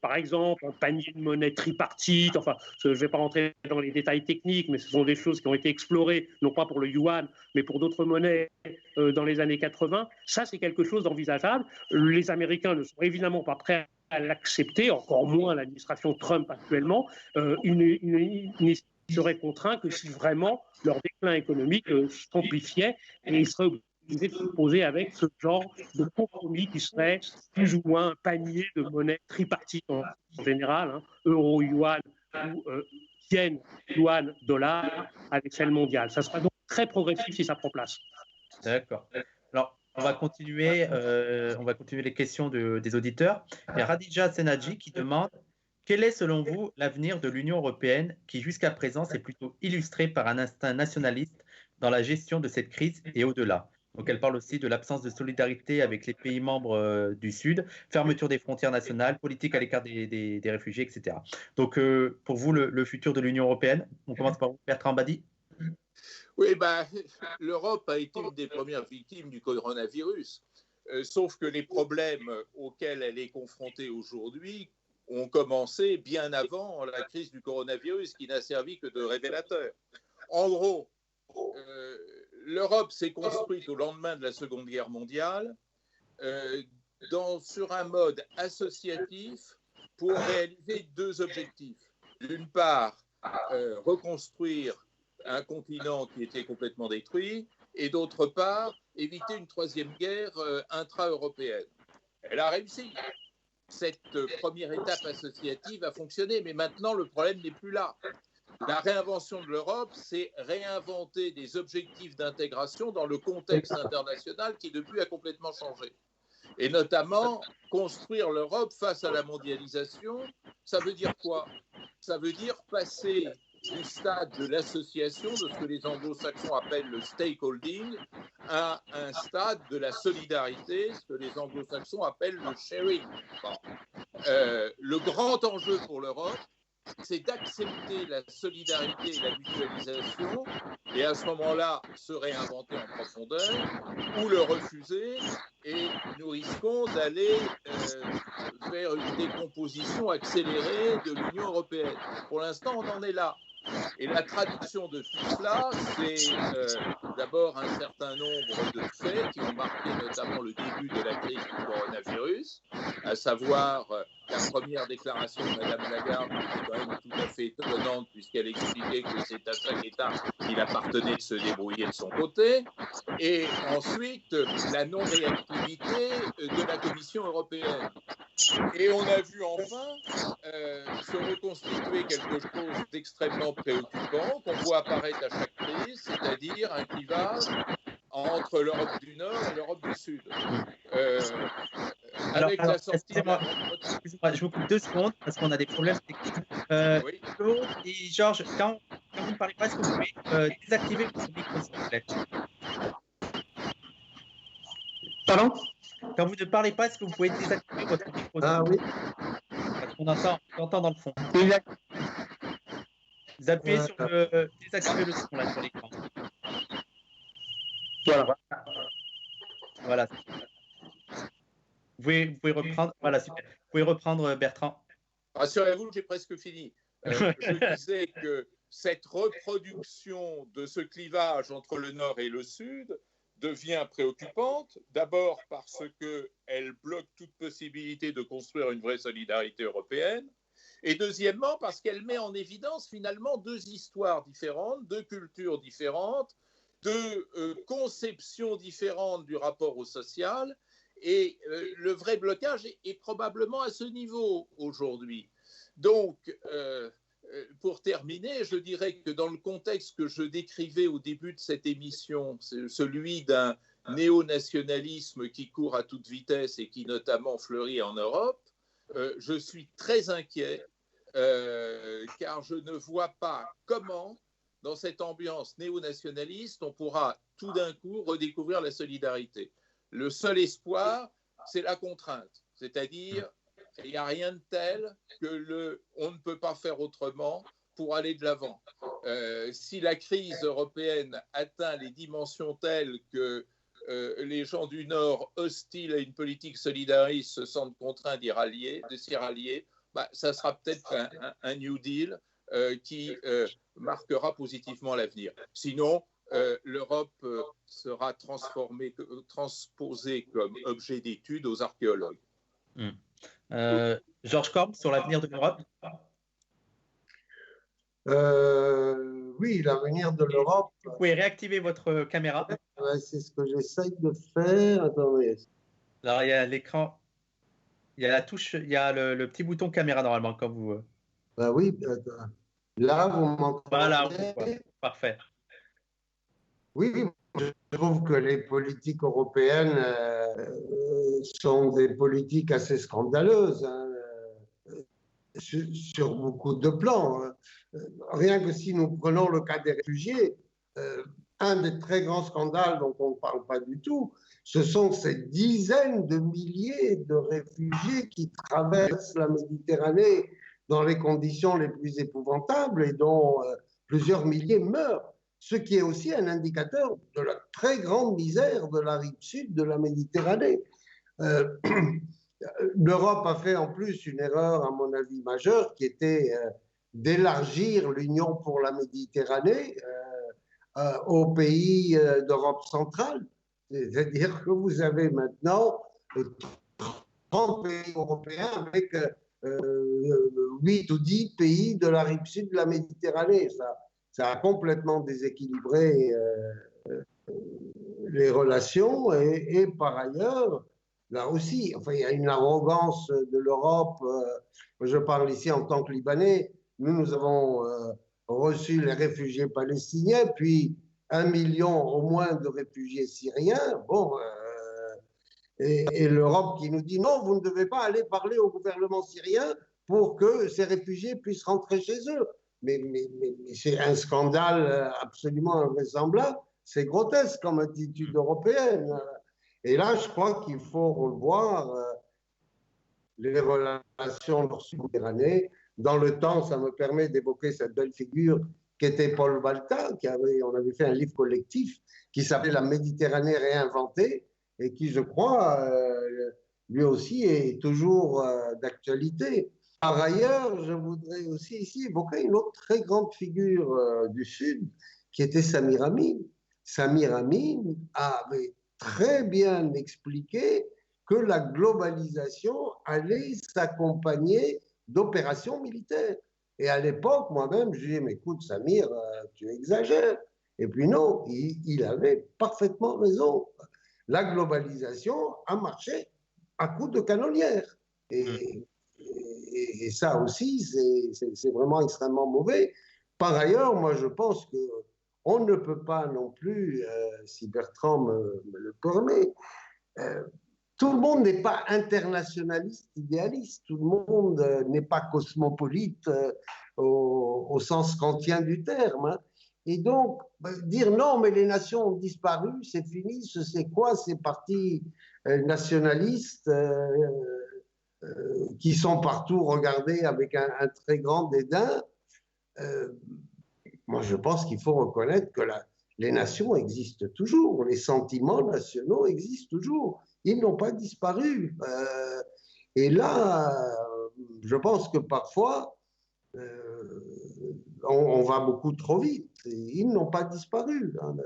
par exemple, un panier de monnaie tripartite, enfin, je ne vais pas rentrer dans les détails techniques, mais ce sont des choses qui ont été explorées, non pas pour le yuan, mais pour d'autres monnaies dans les années 80. Ça, c'est quelque chose d'envisageable. Les Américains ne sont évidemment pas prêts à l'accepter, encore moins l'administration Trump actuellement. Ils ne seraient contraints que si vraiment leur déclin économique s'amplifiait et ils seraient obligés de se poser avec ce genre de compromis qui serait plus ou moins un panier de monnaie tripartite en général, euro, yuan ou yen, yuan, dollar à l'échelle mondiale. Ça sera donc très progressif si ça prend place. D'accord. Alors, on va continuer les questions des auditeurs. Il y a Radija Senadji qui demande « Quel est selon vous l'avenir de l'Union européenne qui jusqu'à présent s'est plutôt illustrée par un instinct nationaliste dans la gestion de cette crise et au-delà ?» Donc elle parle aussi de l'absence de solidarité avec les pays membres du Sud, fermeture des frontières nationales, politique à l'écart des réfugiés, etc. Donc pour vous, le futur de l'Union européenne, on commence par vous, Bertrand Badi. Oui, l'Europe a été une des premières victimes du coronavirus, sauf que les problèmes auxquels elle est confrontée aujourd'hui ont commencé bien avant la crise du coronavirus, qui n'a servi que de révélateur. En gros, l'Europe s'est construite au lendemain de la Seconde Guerre mondiale sur un mode associatif pour réaliser deux objectifs. D'une part, reconstruire un continent qui était complètement détruit, et d'autre part, éviter une troisième guerre intra-européenne. Elle a réussi. Cette première étape associative a fonctionné, mais maintenant le problème n'est plus là. La réinvention de l'Europe, c'est réinventer des objectifs d'intégration dans le contexte international qui depuis a complètement changé. Et notamment, construire l'Europe face à la mondialisation, ça veut dire quoi? Ça veut dire passer du stade de l'association, de ce que les anglo-saxons appellent le stakeholding, à un stade de la solidarité, ce que les anglo-saxons appellent le sharing. Le grand enjeu pour l'Europe, c'est d'accepter la solidarité et la mutualisation, et à ce moment-là, se réinventer en profondeur, ou le refuser, et nous risquons d'aller vers une décomposition accélérée de l'Union européenne. Pour l'instant, on en est là. Et la traduction de tout cela, c'est d'abord un certain nombre de faits qui ont marqué notamment le début de la crise du coronavirus, à savoir la première déclaration de Mme Lagarde, qui était quand même tout à fait étonnante, puisqu'elle expliquait que c'est à chaque État qu'il appartenait de se débrouiller de son côté, et ensuite la non-réactivité de la Commission européenne. Et on a vu enfin se reconstituer quelque chose d'extrêmement préoccupant qu'on voit apparaître à chaque crise, c'est-à-dire un clivage entre l'Europe du Nord et l'Europe du Sud. Avec la sortie de la... Excusez-moi, je vous coupe 2 secondes parce qu'on a des problèmes techniques. Oui. Claude et Georges, quand vous ne parlez pas, est-ce que vous pouvez désactiver votre micro, s'il vous plaît? Pardon? Quand vous ne parlez pas, est-ce que vous pouvez désactiver votre micro? Ah oui. Parce qu'on entend dans le fond. Vous appuyez sur le désactiver le son là sur l'écran. Voilà. Voilà. Vous pouvez reprendre. Voilà, super. Vous pouvez reprendre, Bertrand. Rassurez-vous, j'ai presque fini. Je disais que cette reproduction de ce clivage entre le Nord et le Sud devient préoccupante, d'abord parce qu'elle bloque toute possibilité de construire une vraie solidarité européenne, et deuxièmement parce qu'elle met en évidence finalement deux histoires différentes, deux cultures différentes, deux conceptions différentes du rapport au social, et le vrai blocage est probablement à ce niveau aujourd'hui. Donc, pour terminer, je dirais que dans le contexte que je décrivais au début de cette émission, celui d'un néo-nationalisme qui court à toute vitesse et qui notamment fleurit en Europe, je suis très inquiet car je ne vois pas comment, dans cette ambiance néo-nationaliste, on pourra tout d'un coup redécouvrir la solidarité. Le seul espoir, c'est la contrainte, c'est-à-dire il n'y a rien de tel que on ne peut pas faire autrement pour aller de l'avant. Si la crise européenne atteint les dimensions telles que les gens du Nord hostiles à une politique solidariste se sentent contraints de s'y rallier, bah, ça sera peut-être un New Deal qui marquera positivement l'avenir. Sinon, l'Europe sera transposée comme objet d'étude aux archéologues. Georges Corbe, sur l'avenir de l'Europe. Oui, l'avenir de l'Europe. Vous pouvez réactiver votre caméra. Ouais, c'est ce que j'essaye de faire. Attendez. Alors, il y a l'écran, il y a la touche, il y a le petit bouton caméra normalement quand vous. Ben oui, là, vous m'entendez. Voilà, parfait. Oui, je trouve que les politiques européennes sont des politiques assez scandaleuses sur beaucoup de plans. Rien que si nous prenons le cas des réfugiés, un des très grands scandales dont on ne parle pas du tout, ce sont ces dizaines de milliers de réfugiés qui traversent la Méditerranée dans les conditions les plus épouvantables et dont plusieurs milliers meurent. Ce qui est aussi un indicateur de la très grande misère de la rive sud de la Méditerranée. L'Europe a fait en plus une erreur, à mon avis, majeure, qui était d'élargir l'Union pour la Méditerranée aux pays d'Europe centrale. C'est-à-dire que vous avez maintenant 30 pays européens avec 8 ou 10 pays de la rive sud de la Méditerranée. Ça a complètement déséquilibré les relations et par ailleurs, là aussi, enfin, il y a une arrogance de l'Europe. Je parle ici en tant que Libanais. Nous avons reçu les réfugiés palestiniens, puis 1 million au moins de réfugiés syriens. Bon, et l'Europe qui nous dit non, vous ne devez pas aller parler au gouvernement syrien pour que ces réfugiés puissent rentrer chez eux. Mais c'est un scandale absolument invraisemblable. C'est grotesque comme attitude européenne. Et là, je crois qu'il faut revoir les relations nord-méditerranéennes. Dans le temps, ça me permet d'évoquer cette belle figure qu'était Paul Balta, on avait fait un livre collectif qui s'appelait La Méditerranée réinventée et qui, je crois, lui aussi est toujours d'actualité. Par ailleurs, je voudrais aussi ici évoquer une autre très grande figure du Sud, qui était Samir Amin. Samir Amin avait très bien expliqué que la globalisation allait s'accompagner d'opérations militaires. Et à l'époque, moi-même, je disais, mais écoute, Samir, tu exagères. Et puis non, il avait parfaitement raison. La globalisation a marché à coups de canonnières. Et, et ça aussi, c'est vraiment extrêmement mauvais. Par ailleurs, moi, je pense qu'on ne peut pas non plus, si Bertrand me le permet, tout le monde n'est pas internationaliste, idéaliste. Tout le monde n'est pas cosmopolite au sens kantien du terme. Hein. Et donc, dire non, mais les nations ont disparu, c'est fini, c'est quoi ces partis nationalistes qui sont partout regardés avec un très grand dédain. Moi, je pense qu'il faut reconnaître que les nations existent toujours, les sentiments nationaux existent toujours. Ils n'ont pas disparu. Et là, je pense que parfois, on va beaucoup trop vite. Ils n'ont pas disparu. Hein.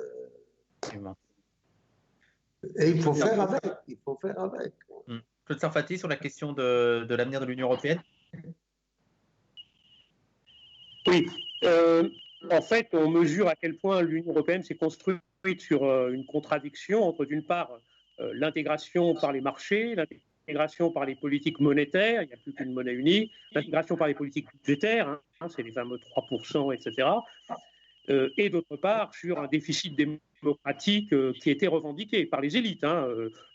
Et il faut faire avec. Il faut faire avec. Claude Sarfati, sur la question de l'avenir de l'Union européenne. Oui. En fait, on mesure à quel point l'Union européenne s'est construite sur une contradiction entre, d'une part, l'intégration par les marchés, l'intégration par les politiques monétaires, il n'y a plus qu'une monnaie unique, l'intégration par les politiques budgétaires, hein, c'est les fameux 3%, etc., et d'autre part, sur un déficit démocratique qui était revendiqué par les élites. Hein.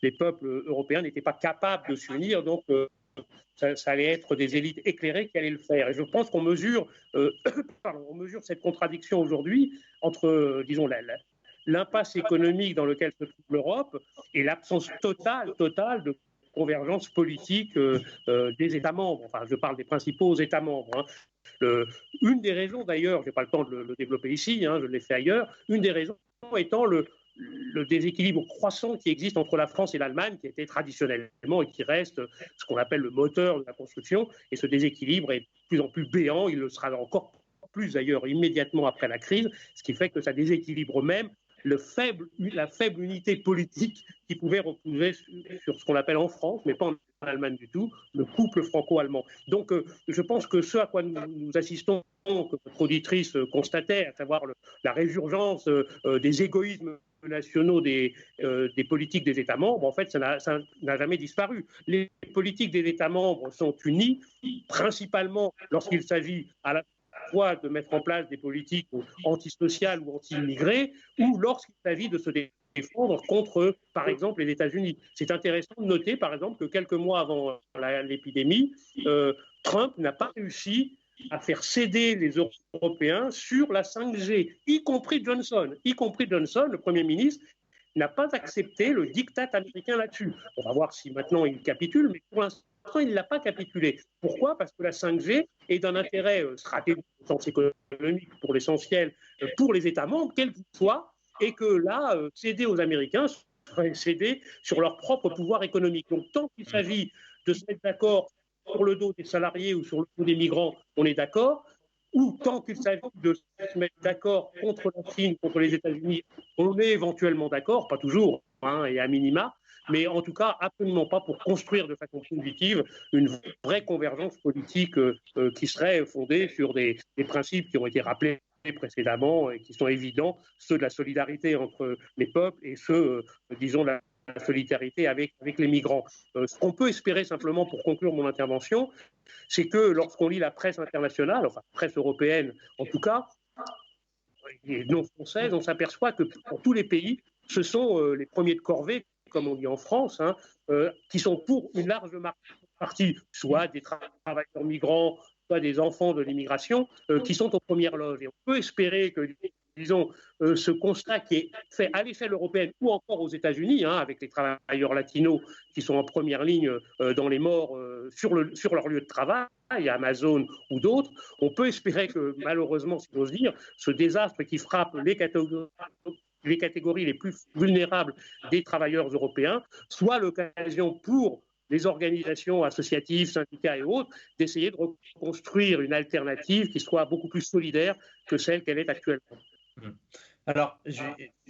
Les peuples européens n'étaient pas capables de s'unir, donc ça allait être des élites éclairées qui allaient le faire. Et je pense qu'on mesure, on mesure cette contradiction aujourd'hui entre, disons, l'impasse économique dans laquelle se trouve l'Europe et l'absence totale de convergence politique des États membres. Enfin, je parle des principaux États membres. Hein. Une des raisons, d'ailleurs, je n'ai pas le temps de le développer ici, hein, je l'ai fait ailleurs, une des raisons étant le déséquilibre croissant qui existe entre la France et l'Allemagne, qui était traditionnellement et qui reste ce qu'on appelle le moteur de la construction. Et ce déséquilibre est de plus en plus béant, il le sera encore plus d'ailleurs immédiatement après la crise, ce qui fait que ça déséquilibre même la faible unité politique qui pouvait reposer sur ce qu'on appelle en France, mais pas en Allemagne du tout, le couple franco-allemand. Donc je pense que ce à quoi nous assistons, que votre auditrice constatait, à savoir la résurgence des égoïsmes nationaux des politiques des États membres, en fait, ça n'a jamais disparu. Les politiques des États membres sont unies, principalement lorsqu'il s'agit à la fois de mettre en place des politiques antisociales ou anti-immigrées, ou lorsqu'il s'agit de se défendre contre, par exemple, les États-Unis. C'est intéressant de noter, par exemple, que quelques mois avant l'épidémie, Trump n'a pas réussi à faire céder les Européens sur la 5G, y compris Johnson, le Premier ministre, n'a pas accepté le diktat américain là-dessus. On va voir si maintenant il capitule, mais pour l'instant, il ne l'a pas capitulé. Pourquoi ? Parce que la 5G est d'un intérêt stratégique au sens économique pour l'essentiel, pour les États membres, quels qu'ils soient, et que là, céder aux Américains serait céder sur leur propre pouvoir économique. Donc, tant qu'il s'agit de se mettre d'accord sur le dos des salariés ou sur le dos des migrants, on est d'accord. Ou tant qu'il s'agit de se mettre d'accord contre la Chine, contre les États-Unis, on est éventuellement d'accord, pas toujours, hein, et à minima, mais en tout cas absolument pas pour construire de façon positive une vraie convergence politique qui serait fondée sur des principes qui ont été rappelés précédemment et qui sont évidents, ceux de la solidarité entre les peuples et ceux, disons, la solidarité avec les migrants. Ce qu'on peut espérer simplement pour conclure mon intervention, c'est que lorsqu'on lit la presse internationale, enfin la presse européenne en tout cas, et non française, on s'aperçoit que pour tous les pays, ce sont les premiers de corvée, comme on dit en France, hein, qui sont pour une large partie, soit des travailleurs migrants, soit des enfants de l'immigration, qui sont aux premières loges. Et on peut espérer que, disons, ce constat qui est fait à l'échelle européenne ou encore aux États-Unis, hein, avec les travailleurs latinos qui sont en première ligne dans les morts sur leur lieu de travail, Amazon ou d'autres, on peut espérer que, malheureusement, si j'ose dire, ce désastre qui frappe les catégories les plus vulnérables des travailleurs européens soit l'occasion pour les organisations associatives, syndicats et autres, d'essayer de reconstruire une alternative qui soit beaucoup plus solidaire que celle qu'elle est actuellement. Alors,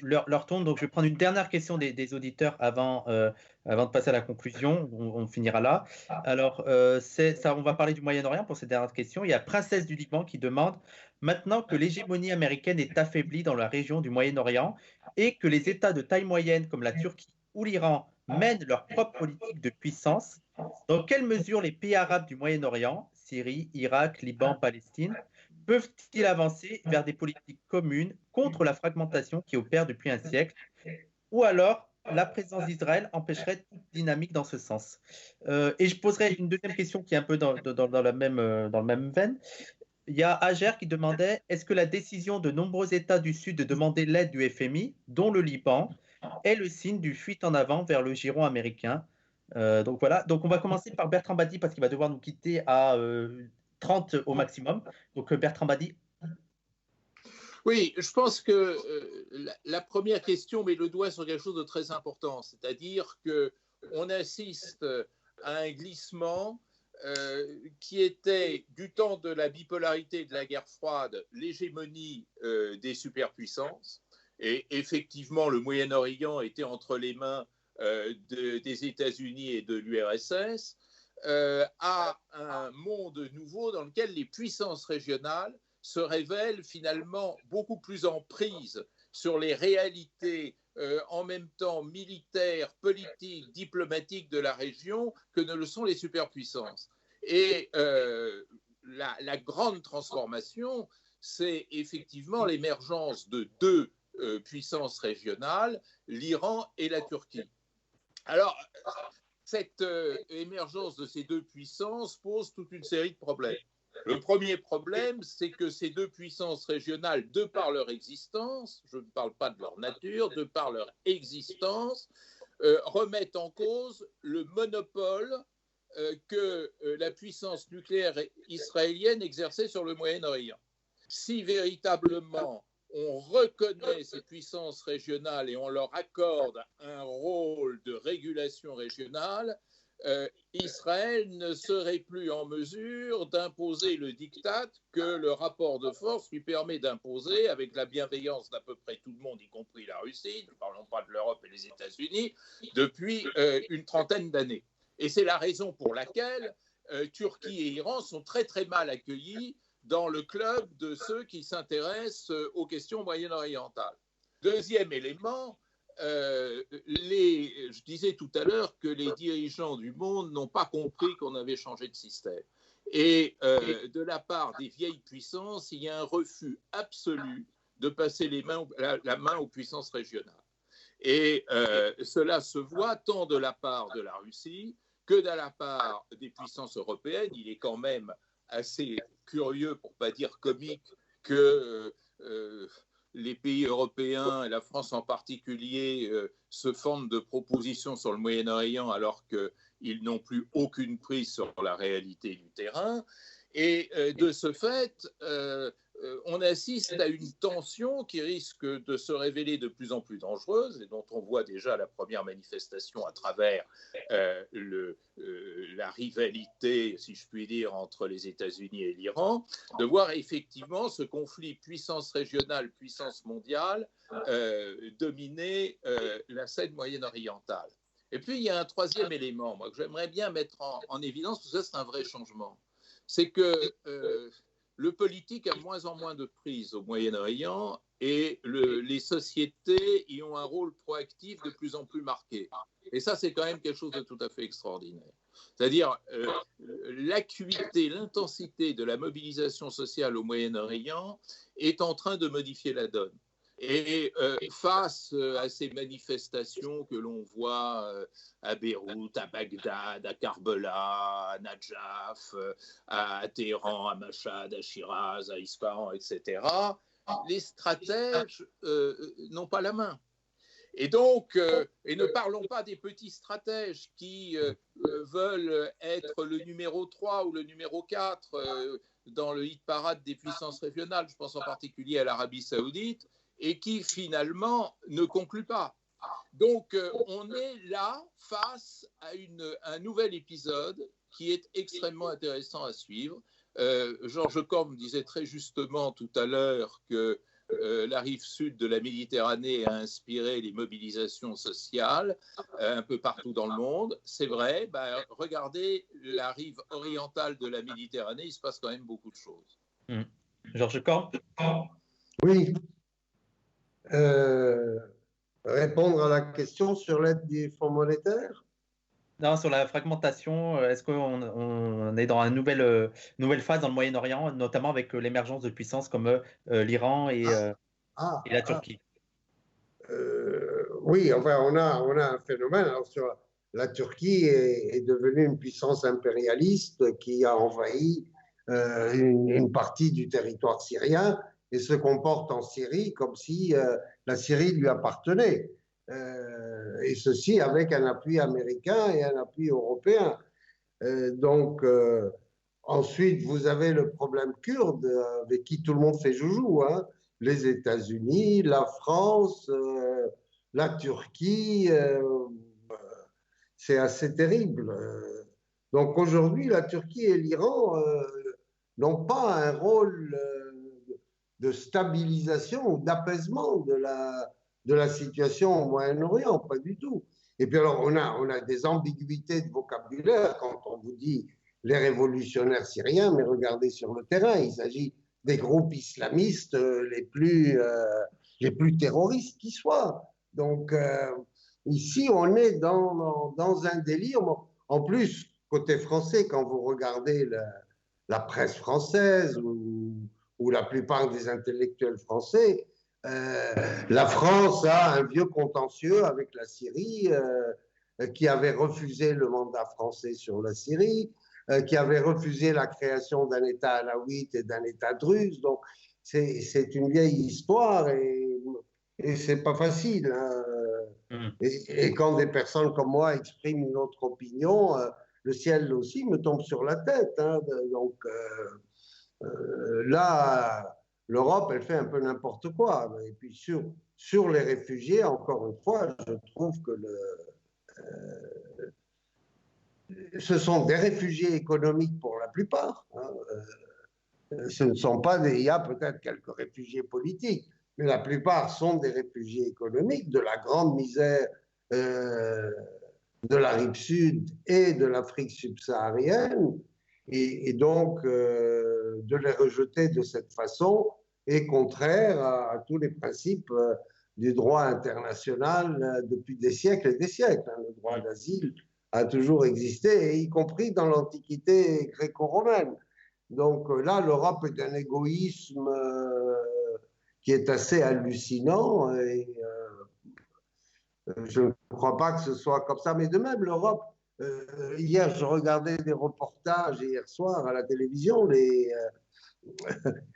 l'heure tourne, donc je vais prendre une dernière question des auditeurs avant de passer à la conclusion. On finira là. Alors, on va parler du Moyen-Orient pour cette dernière question. Il y a Princesse du Liban qui demande, maintenant que l'hégémonie américaine est affaiblie dans la région du Moyen-Orient et que les États de taille moyenne comme la Turquie ou l'Iran mènent leur propre politique de puissance, Dans quelle mesure les pays arabes du Moyen-Orient, Syrie, Irak, Liban, Palestine, peuvent-ils avancer vers des politiques communes contre la fragmentation qui opère depuis un siècle? Ou alors, la présence d'Israël empêcherait toute dynamique dans ce sens. Et je poserai une deuxième question qui est un peu dans le même veine. Il y a Ager qui demandait, est-ce que la décision de nombreux États du Sud de demander l'aide du FMI, dont le Liban, est le signe du fuite en avant vers le giron américain? Donc voilà, donc on va commencer par Bertrand Badi parce qu'il va devoir nous quitter à 30 au maximum. Donc Bertrand Badi. Oui, je pense que la première question met le doigt sur quelque chose de très important, c'est-à-dire qu'on assiste à un glissement qui était, du temps de la bipolarité de la guerre froide, l'hégémonie des superpuissances. Et effectivement, le Moyen-Orient était entre les mains des États-Unis et de l'URSS, à un monde nouveau dans lequel les puissances régionales se révèlent finalement beaucoup plus en prise sur les réalités en même temps militaires, politiques, diplomatiques de la région que ne le sont les superpuissances. Et la grande transformation, c'est effectivement l'émergence de deux puissances régionales, l'Iran et la Turquie. Alors, cette émergence de ces deux puissances pose toute une série de problèmes. Le premier problème, c'est que ces deux puissances régionales, de par leur existence, je ne parle pas de leur nature, de par leur existence, remettent en cause le monopole que la puissance nucléaire israélienne exerçait sur le Moyen-Orient. Si véritablement on reconnaît ces puissances régionales et on leur accorde un rôle de régulation régionale, Israël ne serait plus en mesure d'imposer le diktat que le rapport de force lui permet d'imposer avec la bienveillance d'à peu près tout le monde, y compris la Russie, ne parlons pas de l'Europe et les États-Unis, depuis une trentaine d'années. Et c'est la raison pour laquelle Turquie et Iran sont très très mal accueillis dans le club de ceux qui s'intéressent aux questions moyen-orientales. Deuxième élément, je disais tout à l'heure que les dirigeants du monde n'ont pas compris qu'on avait changé de système. Et de la part des vieilles puissances, il y a un refus absolu de passer la main aux puissances régionales. Et cela se voit tant de la part de la Russie que de la part des puissances européennes. Il est quand même assez curieux, pour ne pas dire comique, que les pays européens, et la France en particulier, se fendent de propositions sur le Moyen-Orient alors qu'ils n'ont plus aucune prise sur la réalité du terrain. Et de ce fait, on assiste à une tension qui risque de se révéler de plus en plus dangereuse et dont on voit déjà la première manifestation à travers la rivalité, si je puis dire, entre les États-Unis et l'Iran, de voir effectivement ce conflit puissance régionale, puissance mondiale dominer la scène moyen-orientale. Et puis il y a un troisième élément, moi, que j'aimerais bien mettre en évidence, parce que ça c'est un vrai changement, c'est que le politique a moins en moins de prise au Moyen-Orient et les sociétés y ont un rôle proactif de plus en plus marqué. Et ça, c'est quand même quelque chose de tout à fait extraordinaire. C'est-à-dire l'acuité, l'intensité de la mobilisation sociale au Moyen-Orient est en train de modifier la donne. Et face à ces manifestations que l'on voit à Beyrouth, à Bagdad, à Karbala, à Najaf, à Téhéran, à Mashhad, à Shiraz, à Isfahan, etc., les stratèges n'ont pas la main. Et donc, et ne parlons pas des petits stratèges qui veulent être le numéro 3 ou le numéro 4 dans le hit-parade des puissances régionales, je pense en particulier à l'Arabie saoudite, et qui finalement ne conclut pas. Donc on est là face à un nouvel épisode qui est extrêmement intéressant à suivre. Georges Corme disait très justement tout à l'heure que la rive sud de la Méditerranée a inspiré les mobilisations sociales un peu partout dans le monde. C'est vrai, regardez la rive orientale de la Méditerranée, il se passe quand même beaucoup de choses. Georges Corme. Oui. Répondre à la question sur l'aide du Fonds monétaire? Non, sur la fragmentation, est-ce qu'on est dans une nouvelle phase dans le Moyen-Orient, notamment avec l'émergence de puissances comme l'Iran Ah, et la ah, Turquie? oui, enfin, on a un phénomène. Alors, la Turquie est devenue une puissance impérialiste qui a envahi une partie du territoire syrien et se comporte en Syrie comme si la Syrie lui appartenait. Et ceci avec un appui américain et un appui européen. Donc, ensuite, vous avez le problème kurde avec qui tout le monde fait joujou, hein. Les États-Unis, la France, la Turquie, c'est assez terrible. Donc aujourd'hui, la Turquie et l'Iran n'ont pas un rôle de stabilisation ou d'apaisement de la situation au Moyen-Orient, pas du tout. Et puis alors, on a des ambiguïtés de vocabulaire quand on vous dit les révolutionnaires syriens, mais regardez sur le terrain, il s'agit des groupes islamistes les plus terroristes qui soient. Donc, ici, on est dans un délire. En plus, côté français, quand vous regardez la presse française ou la plupart des intellectuels français, la France a un vieux contentieux avec la Syrie, qui avait refusé le mandat français sur la Syrie, qui avait refusé la création d'un État alawite et d'un État druze. Donc, c'est une vieille histoire et c'est pas facile, hein. Et quand des personnes comme moi expriment une autre opinion, le ciel aussi me tombe sur la tête, hein. Donc là, l'Europe, elle fait un peu n'importe quoi. Et puis sur les réfugiés, encore une fois, je trouve que ce sont des réfugiés économiques pour la plupart, hein. Ce ne sont pas il y a peut-être quelques réfugiés politiques, mais la plupart sont des réfugiés économiques de la grande misère euh, de la rive sud et de l'Afrique subsaharienne. Et donc, de les rejeter de cette façon est contraire à tous les principes du droit international depuis des siècles et des siècles, hein. Le droit d'asile a toujours existé, y compris dans l'Antiquité gréco-romaine. Donc là, l'Europe est d'un égoïsme qui est assez hallucinant et je ne crois pas que ce soit comme ça. Mais de même, l'Europe, hier, je regardais des reportages hier soir à la télévision,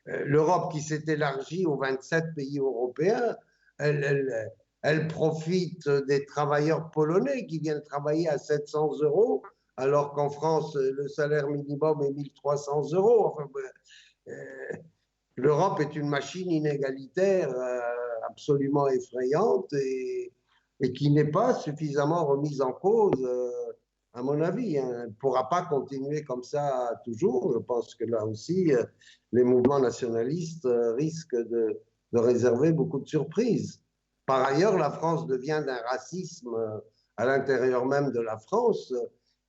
l'Europe qui s'est élargie aux 27 pays européens, elle profite des travailleurs polonais qui viennent travailler à 700 euros, alors qu'en France, le salaire minimum est 1300 euros. Enfin, l'Europe est une machine inégalitaire absolument effrayante et qui n'est pas suffisamment remise en cause, à mon avis, hein. Elle ne pourra pas continuer comme ça toujours. Je pense que là aussi, les mouvements nationalistes risquent de réserver beaucoup de surprises. Par ailleurs, la France devient d'un racisme à l'intérieur même de la France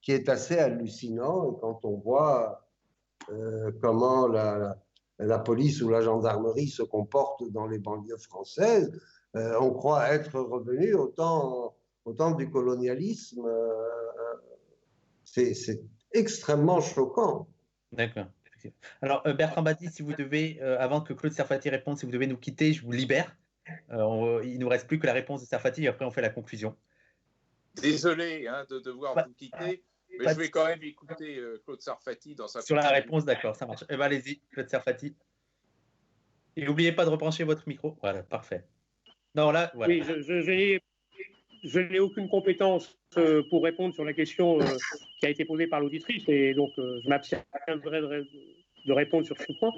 qui est assez hallucinant. Et quand on voit comment la police ou la gendarmerie se comportent dans les banlieues françaises, on croit être revenu au temps du colonialisme. C'est extrêmement choquant. D'accord. Alors, Bertrand Baptiste, si vous devez, avant que Claude Serfati réponde, si vous devez nous quitter, je vous libère. Il ne nous reste plus que la réponse de Serfati et après on fait la conclusion. Désolé hein, de devoir vous quitter, mais je vais quand même écouter Claude Sarfati dans sa sur la réponse, d'accord, ça marche. Eh ben, allez-y, Claude Serfati. Et n'oubliez pas de rebrancher votre micro. Voilà, parfait. Non, là, voilà. Oui, je n'ai aucune compétence pour répondre sur la question qui a été posée par l'auditrice, et donc je m'abstiendrai de répondre sur ce point.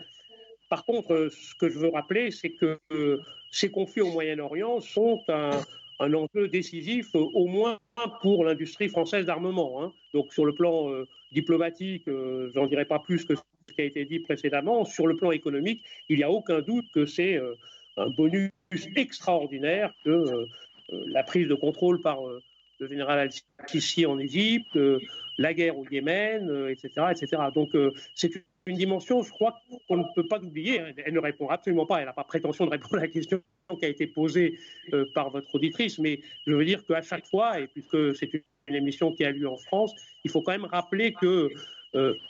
Par contre, ce que je veux rappeler, c'est que ces conflits au Moyen-Orient sont un enjeu décisif, au moins pour l'industrie française d'armement, hein. Donc sur le plan diplomatique, j'en dirai pas plus que ce qui a été dit précédemment. Sur le plan économique, il n'y a aucun doute que c'est un bonus extraordinaire que la prise de contrôle par le général Al-Sisi en Égypte, la guerre au Yémen, etc., etc. Donc c'est une dimension, je crois, qu'on ne peut pas oublier. Elle ne répond absolument pas, elle n'a pas prétention de répondre à la question qui a été posée par votre auditrice, mais je veux dire qu'à chaque fois, et puisque c'est une émission qui a lieu en France, il faut quand même rappeler que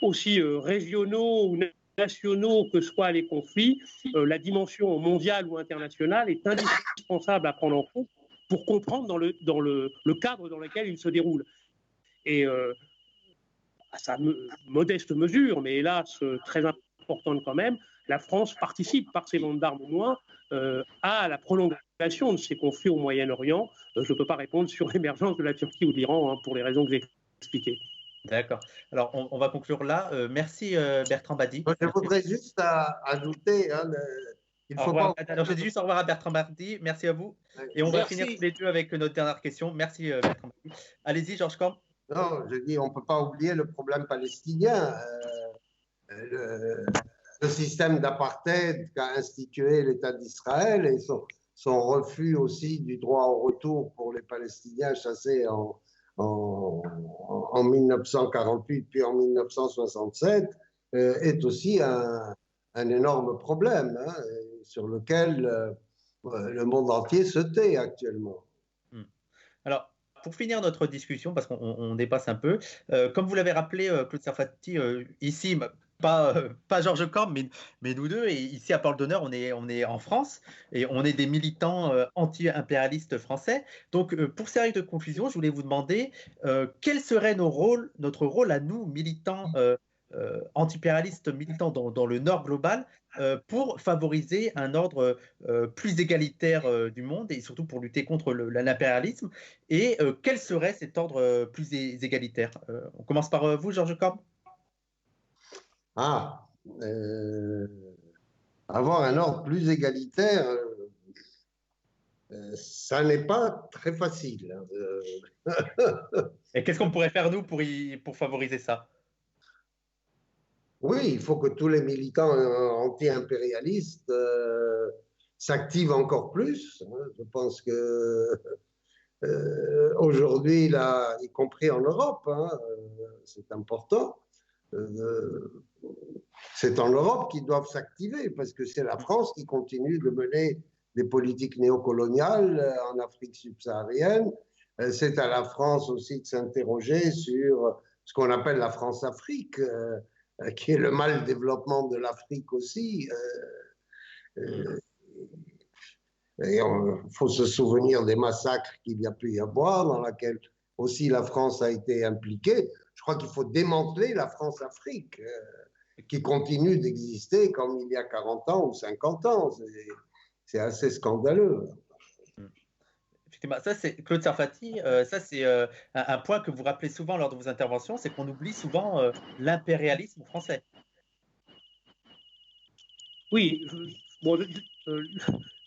aussi régionaux ou nationaux que soient les conflits, la dimension mondiale ou internationale est indispensable à prendre en compte pour comprendre dans le cadre dans lequel il se déroule. Et à sa modeste mesure, mais hélas très importante quand même, la France participe par ses ventes d'armes au moins à la prolongation de ces conflits au Moyen-Orient. Je ne peux pas répondre sur l'émergence de la Turquie ou de l'Iran pour les raisons que j'ai expliquées. D'accord. Alors, on va conclure là. Merci Bertrand Badi. Je voudrais juste ajouter, il faut pas... Alors, je dis juste au revoir à Bertrand Badi. Merci à vous. Et on va finir tous les deux avec notre dernière question. Merci Bertrand Badi. Allez-y, Georges Corm. Non, je dis, on ne peut pas oublier le problème palestinien. Le système d'apartheid qu'a institué l'État d'Israël et son refus aussi du droit au retour pour les Palestiniens chassés en 1948 puis en 1967 est aussi un énorme problème sur lequel le monde entier se tait actuellement. Alors, pour finir notre discussion, parce qu'on dépasse un peu, comme vous l'avez rappelé, Claude Sarfati, ici, pas Georges Corm, mais nous deux, et ici à Parole d'honneur, on est en France, et on est des militants anti-impérialistes français. Donc, pour ces règles de confusion, je voulais vous demander quel serait notre rôle à nous, militants anti-impérialistes, militants dans le Nord global, pour favoriser un ordre plus égalitaire du monde et surtout pour lutter contre l'impérialisme. Et quel serait cet ordre plus égalitaire? On commence par vous, Georges Corm. Avoir un ordre plus égalitaire, ça n'est pas très facile. Et qu'est-ce qu'on pourrait faire, nous, pour favoriser ça? Oui, il faut que tous les militants anti-impérialistes s'activent encore plus. Je pense que aujourd'hui, là, y compris en Europe, c'est important. C'est en Europe qu'ils doivent s'activer parce que c'est la France qui continue de mener des politiques néocoloniales en Afrique subsaharienne. C'est à la France aussi de s'interroger sur ce qu'on appelle la France-Afrique, qui est le mal développement de l'Afrique aussi. Et il faut se souvenir des massacres qu'il y a pu y avoir, dans laquelle aussi la France a été impliquée. Je crois qu'il faut démanteler la France-Afrique, qui continue d'exister comme il y a 40 ans ou 50 ans. C'est assez scandaleux. Effectivement, ça c'est Claude Sarfati, ça c'est un point que vous rappelez souvent lors de vos interventions, c'est qu'on oublie souvent l'impérialisme français. Oui,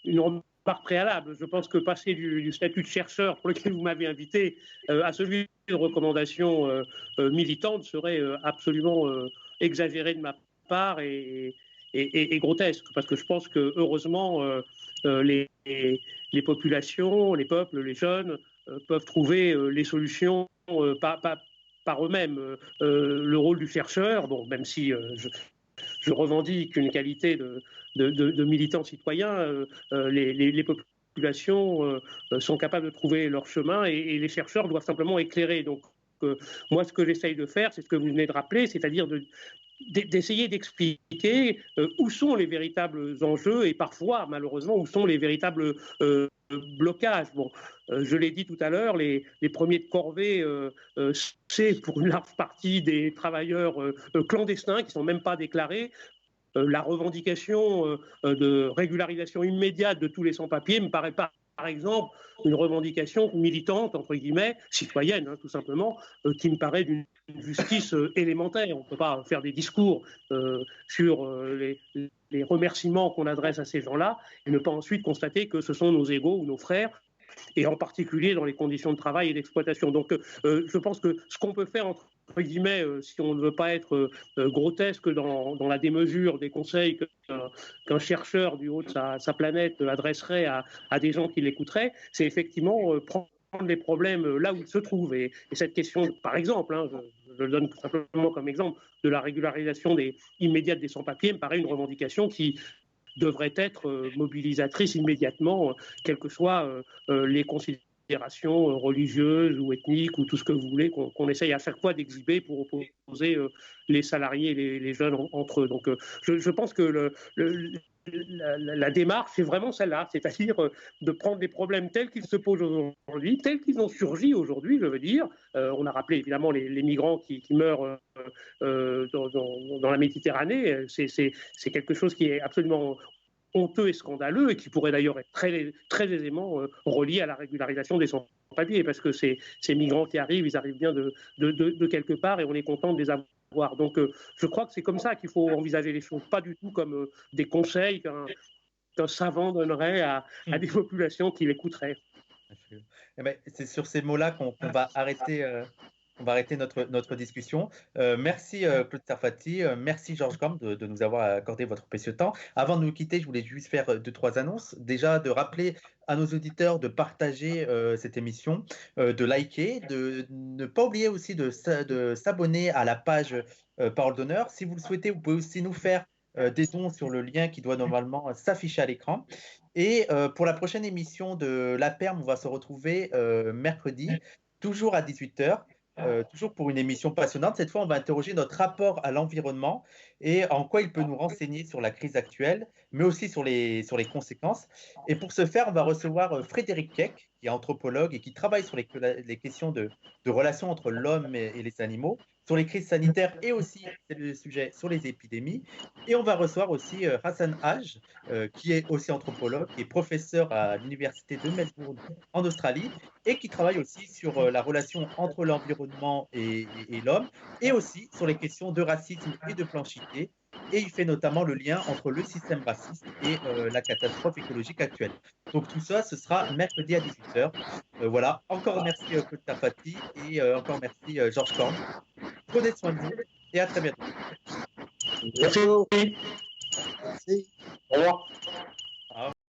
une remarque préalable. Je pense que passer du statut de chercheur pour lequel vous m'avez invité à celui de recommandation militante serait absolument exagéré de ma part et grotesque, parce que je pense que heureusement les populations, les peuples, les jeunes peuvent trouver les solutions par eux-mêmes. Le rôle du chercheur, bon, même si je revendique une qualité de militant citoyen, les populations sont capables de trouver leur chemin et les chercheurs doivent simplement éclairer. Donc, moi, ce que j'essaye de faire, c'est ce que vous venez de rappeler, c'est-à-dire d'essayer d'expliquer où sont les véritables enjeux et parfois, malheureusement, où sont les véritables blocages. Bon, je l'ai dit tout à l'heure, les premiers de corvée, c'est pour une large partie des travailleurs clandestins qui ne sont même pas déclarés. La revendication de régularisation immédiate de tous les sans-papiers me paraît pas, par exemple, une revendication militante, entre guillemets, citoyenne, tout simplement, qui me paraît d'une justice élémentaire. On ne peut pas faire des discours sur les remerciements qu'on adresse à ces gens-là et ne pas ensuite constater que ce sont nos égaux ou nos frères, et en particulier dans les conditions de travail et d'exploitation. Donc, je pense que ce qu'on peut faire, entre guillemets, si on ne veut pas être grotesque dans la démesure des conseils qu'un chercheur du haut de sa planète adresserait à des gens qui l'écouteraient, c'est effectivement prendre les problèmes là où ils se trouvent. Et cette question, par exemple, je le donne tout simplement comme exemple, de la régularisation immédiate des sans-papiers me paraît une revendication qui devrait être mobilisatrice immédiatement, quelles que soient les considérations considérations religieuses ou ethniques ou tout ce que vous voulez qu'on essaye à chaque fois d'exhiber pour opposer les salariés et les jeunes entre eux. Donc je pense que la démarche, c'est vraiment celle-là, c'est-à-dire de prendre des problèmes tels qu'ils se posent aujourd'hui, tels qu'ils ont surgi aujourd'hui, je veux dire. On a rappelé évidemment les migrants qui meurent dans la Méditerranée. C'est quelque chose qui est absolument honteux et scandaleux et qui pourrait d'ailleurs être très, très aisément relié à la régularisation des sans-papiers, parce que ces migrants qui arrivent, ils arrivent bien de quelque part et on est content de les avoir. Donc je crois que c'est comme ça qu'il faut envisager les choses, pas du tout comme des conseils qu'un savant donnerait à des populations qui l'écouteraient. Eh ben, c'est sur ces mots-là qu'on va arrêter. On va arrêter notre discussion. Merci Claude Sarfati, merci Georges Corme de nous avoir accordé votre précieux temps. Avant de nous quitter, je voulais juste faire 2-3 annonces. Déjà, de rappeler à nos auditeurs de partager cette émission, de liker, de ne pas oublier aussi de s'abonner à la page Parole d'honneur. Si vous le souhaitez, vous pouvez aussi nous faire des dons sur le lien qui doit normalement s'afficher à l'écran. Et pour la prochaine émission de La Perme, on va se retrouver mercredi, toujours à 18h. Toujours pour une émission passionnante. Cette fois, on va interroger notre rapport à l'environnement et en quoi il peut nous renseigner sur la crise actuelle, mais aussi sur les conséquences. Et pour ce faire, on va recevoir Frédéric Keck, qui est anthropologue et qui travaille sur les questions de relations entre l'homme et les animaux, sur les crises sanitaires et aussi, c'est le sujet, sur les épidémies. Et on va recevoir aussi Hassan Haj, qui est aussi anthropologue et professeur à l'université de Melbourne en Australie et qui travaille aussi sur la relation entre l'environnement et l'homme et aussi sur les questions de racisme et de planchité. Et il fait notamment le lien entre le système raciste et la catastrophe écologique actuelle. Donc tout ça, ce sera mercredi à 18h. Voilà, encore merci Claude Sarfati et encore merci Georges Corme. Prenez soin de vous et à très bientôt. Merci. Merci. Au revoir.